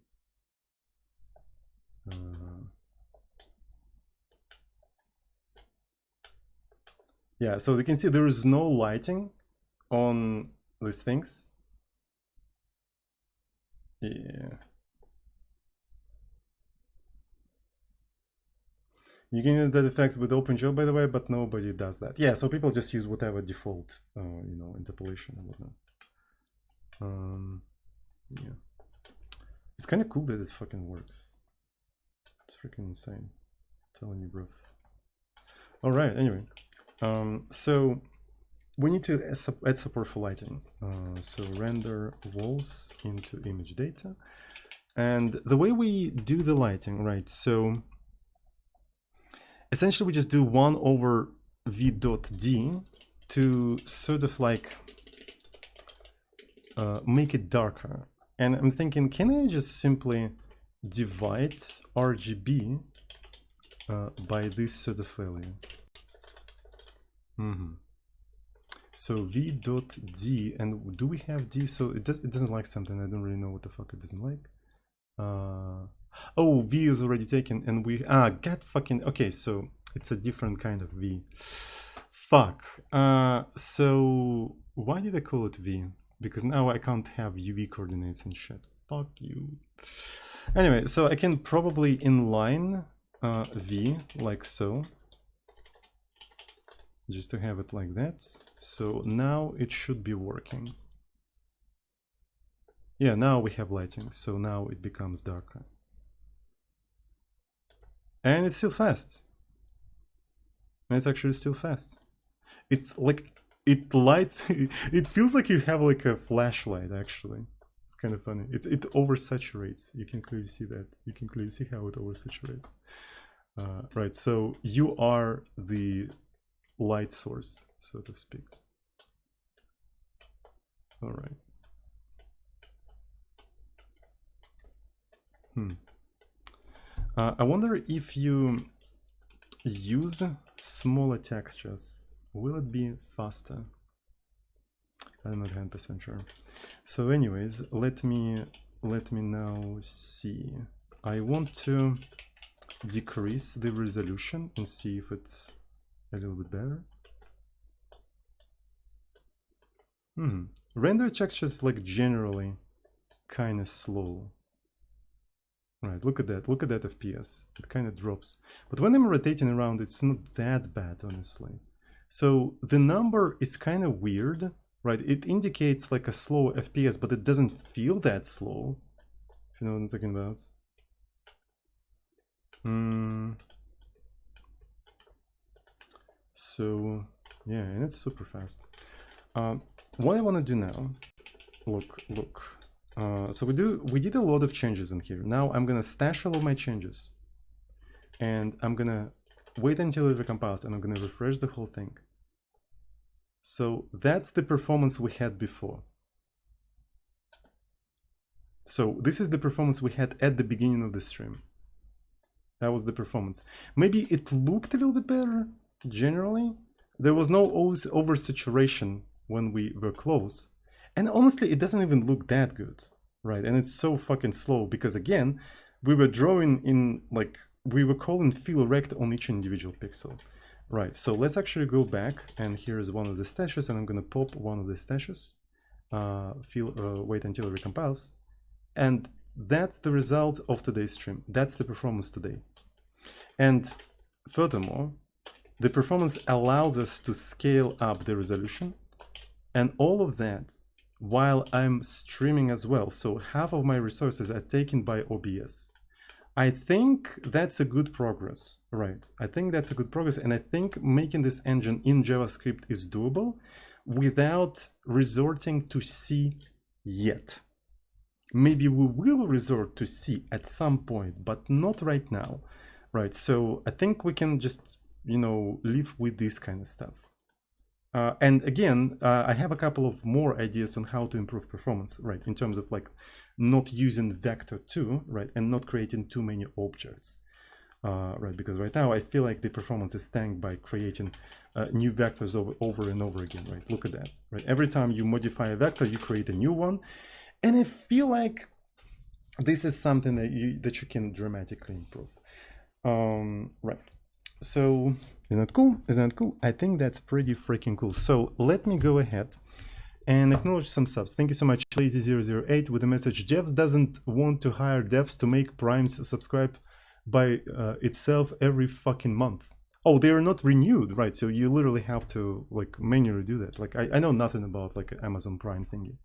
Yeah, so as you can see, there is no lighting on these things. Yeah. You can get that effect with OpenGL, by the way, but nobody does that. Yeah, so people just use whatever default, you know, interpolation and whatnot. Yeah. It's kind of cool that it fucking works. It's freaking insane. I'm telling you, bro. All right, anyway. So we need to add support for lighting. So render walls into image data. And the way we do the lighting, right? So essentially we just do 1 over v.d to sort of like make it darker. And I'm thinking, can I just simply divide RGB by this sort of value? So v.d, and do we have d? So it doesn't like something. I don't really know what the fuck it doesn't like. Oh, v is already taken, and we get fucking okay. So it's a different kind of v. Fuck. So why did I call it v? Because now I can't have UV coordinates and shit. Fuck you. Anyway, so I can probably inline v like so. Just to have it like that. So now it should be working. Yeah, now we have lighting, so now it becomes darker. And it's still fast. And it's actually still fast. It's like, it lights, it feels like you have like a flashlight actually. It's kind of funny. It oversaturates. You can clearly see that. You can clearly see how it oversaturates. Right, so you are the light source, so to speak. All right. I wonder if you use smaller textures, will it be faster? I'm not 100% sure. So anyways, let me now see. I want to decrease the resolution and see if it's a little bit better. Render textures like generally kind of slow. Right, look at that FPS. It kind of drops. But when I'm rotating around, it's not that bad, honestly. So the number is kind of weird, right? It indicates like a slow FPS, but it doesn't feel that slow. If you know what I'm talking about. So yeah, and it's super fast. What I want to do now, look. So we did a lot of changes in here. Now I'm gonna stash all of my changes, and I'm gonna wait until it recompiles, and I'm gonna refresh the whole thing. So that's the performance we had before. So this is the performance we had at the beginning of the stream. That was the performance. Maybe it looked a little bit better generally. There was no oversaturation when we were close. And honestly, it doesn't even look that good, right? And it's so fucking slow because again, we were drawing in like we were calling fill rect on each individual pixel. Right, so let's actually go back, and here's one of the stashes, and I'm gonna pop one of the stashes, wait until it recompiles, and that's the result of today's stream. That's the performance today. And furthermore, the performance allows us to scale up the resolution, and all of that while I'm streaming as well. So half of my resources are taken by OBS. I think that's a good progress, right? I think that's a good progress, and I think making this engine in JavaScript is doable without resorting to C yet. Maybe we will resort to C at some point, but not right now, right? So I think we can just, you know, live with this kind of stuff. And again, I have a couple of more ideas on how to improve performance, right? In terms of like not using vector 2, right? And not creating too many objects, right? Because right now I feel like the performance is tanked by creating new vectors over and over again, right? Look at that, right? Every time you modify a vector, you create a new one. And I feel like this is something that you can dramatically improve, right? So isn't that cool? Isn't that cool? I think that's pretty freaking cool. So let me go ahead and acknowledge some subs. Thank you so much, Lazy008, with the message: Jeff doesn't want to hire devs to make primes subscribe by itself every fucking month. Oh, they are not renewed, right? So you literally have to like manually do that. Like I know nothing about like Amazon Prime thingy.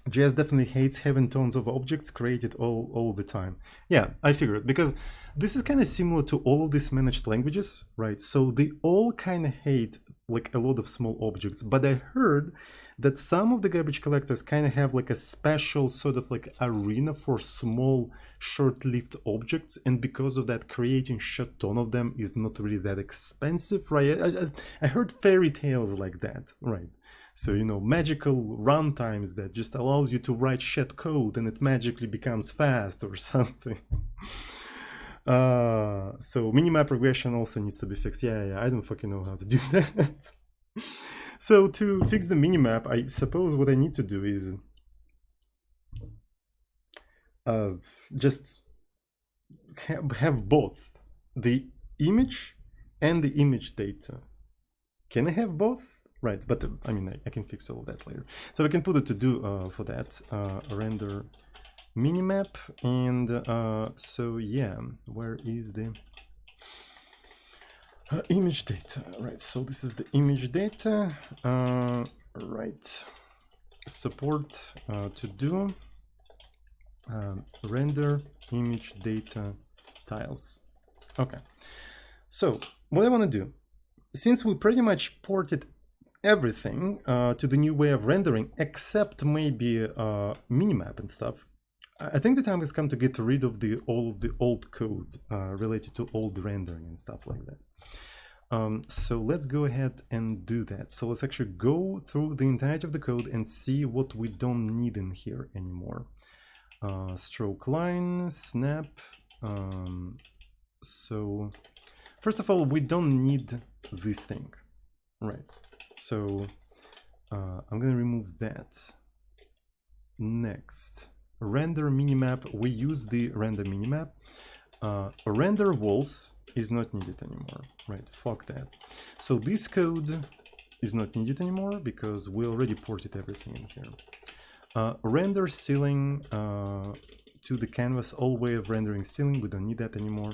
JS definitely hates having tons of objects created all the time. Yeah, I figured, because this is kind of similar to all of these managed languages, right? So they all kind of hate like a lot of small objects, but I heard that some of the garbage collectors kind of have like a special sort of like arena for small short-lived objects, and because of that, creating shit ton of them is not really that expensive, right? I heard fairy tales like that, right? So, you know, magical runtimes that just allows you to write shit code and it magically becomes fast or something. So minimap regression also needs to be fixed. Yeah, I don't fucking know how to do that. So to fix the minimap, I suppose what I need to do is just have both the image and the image data. Can I have both? Right, but I mean, I can fix all of that later. So I can put a to-do for that, render minimap, and so yeah, where is the image data? Right, so this is the image data, right, support to-do, render image data tiles. Okay, so what I want to do, since we pretty much ported everything to the new way of rendering, except maybe minimap and stuff, I think the time has come to get rid of all of the old code related to old rendering and stuff like that. So let's go ahead and do that. So let's actually go through the entirety of the code and see what we don't need in here anymore. Stroke line, snap. So first of all, we don't need this thing, right? So I'm gonna remove that. Next, render minimap. We use the render minimap. Render walls is not needed anymore, right? Fuck that. So this code is not needed anymore because we already ported everything in here. Render ceiling to the canvas, all way of rendering ceiling, we don't need that anymore.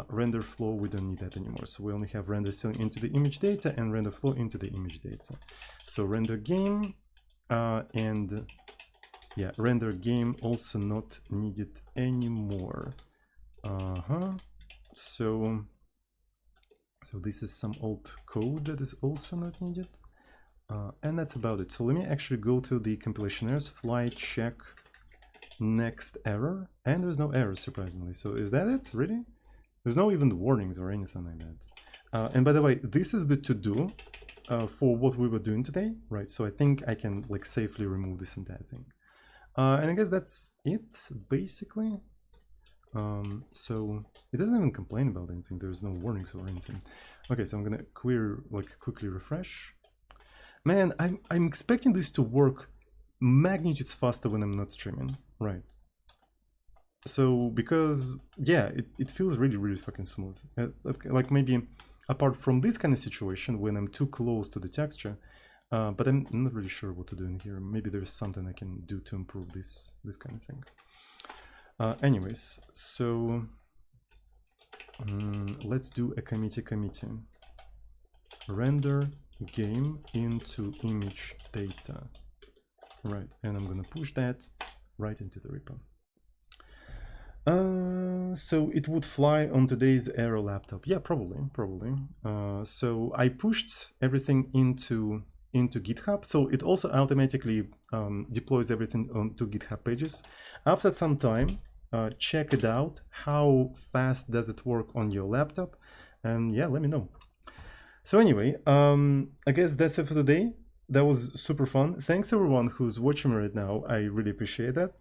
Render flow, we don't need that anymore. So we only have render ceiling into the image data and render flow into the image data. So render game and yeah, render game also not needed anymore. So this is some old code that is also not needed. And that's about it. So let me actually go to the compilation errors, fly check next error, and there's no error, surprisingly. So is that it, really? There's no even warnings or anything like that. And by the way, this is the to-do for what we were doing today, right? So I think I can like safely remove this entire thing. And I guess that's it, basically. So it doesn't even complain about anything. There's no warnings or anything. Okay, so I'm gonna quickly refresh. Man, I'm expecting this to work magnitudes faster when I'm not streaming, right? So because yeah, it feels really fucking smooth. Like maybe apart from this kind of situation when I'm too close to the texture, but I'm not really sure what to do in here. Maybe there's something I can do to improve this kind of thing. Anyways, so let's do a committee. Render game into image data. Right, and I'm gonna push that right into the repo. So it would fly on today's Aero laptop. Yeah, probably. So I pushed everything into GitHub. So it also automatically deploys everything onto GitHub pages. After some time, check it out. How fast does it work on your laptop? And yeah, let me know. So anyway, I guess that's it for today. That was super fun. Thanks everyone who's watching me right now. I really appreciate that.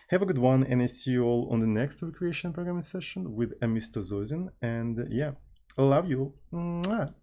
Have a good one, and I see you all on the next recreation programming session with Mr. Zozin. And yeah, I love you. Mwah.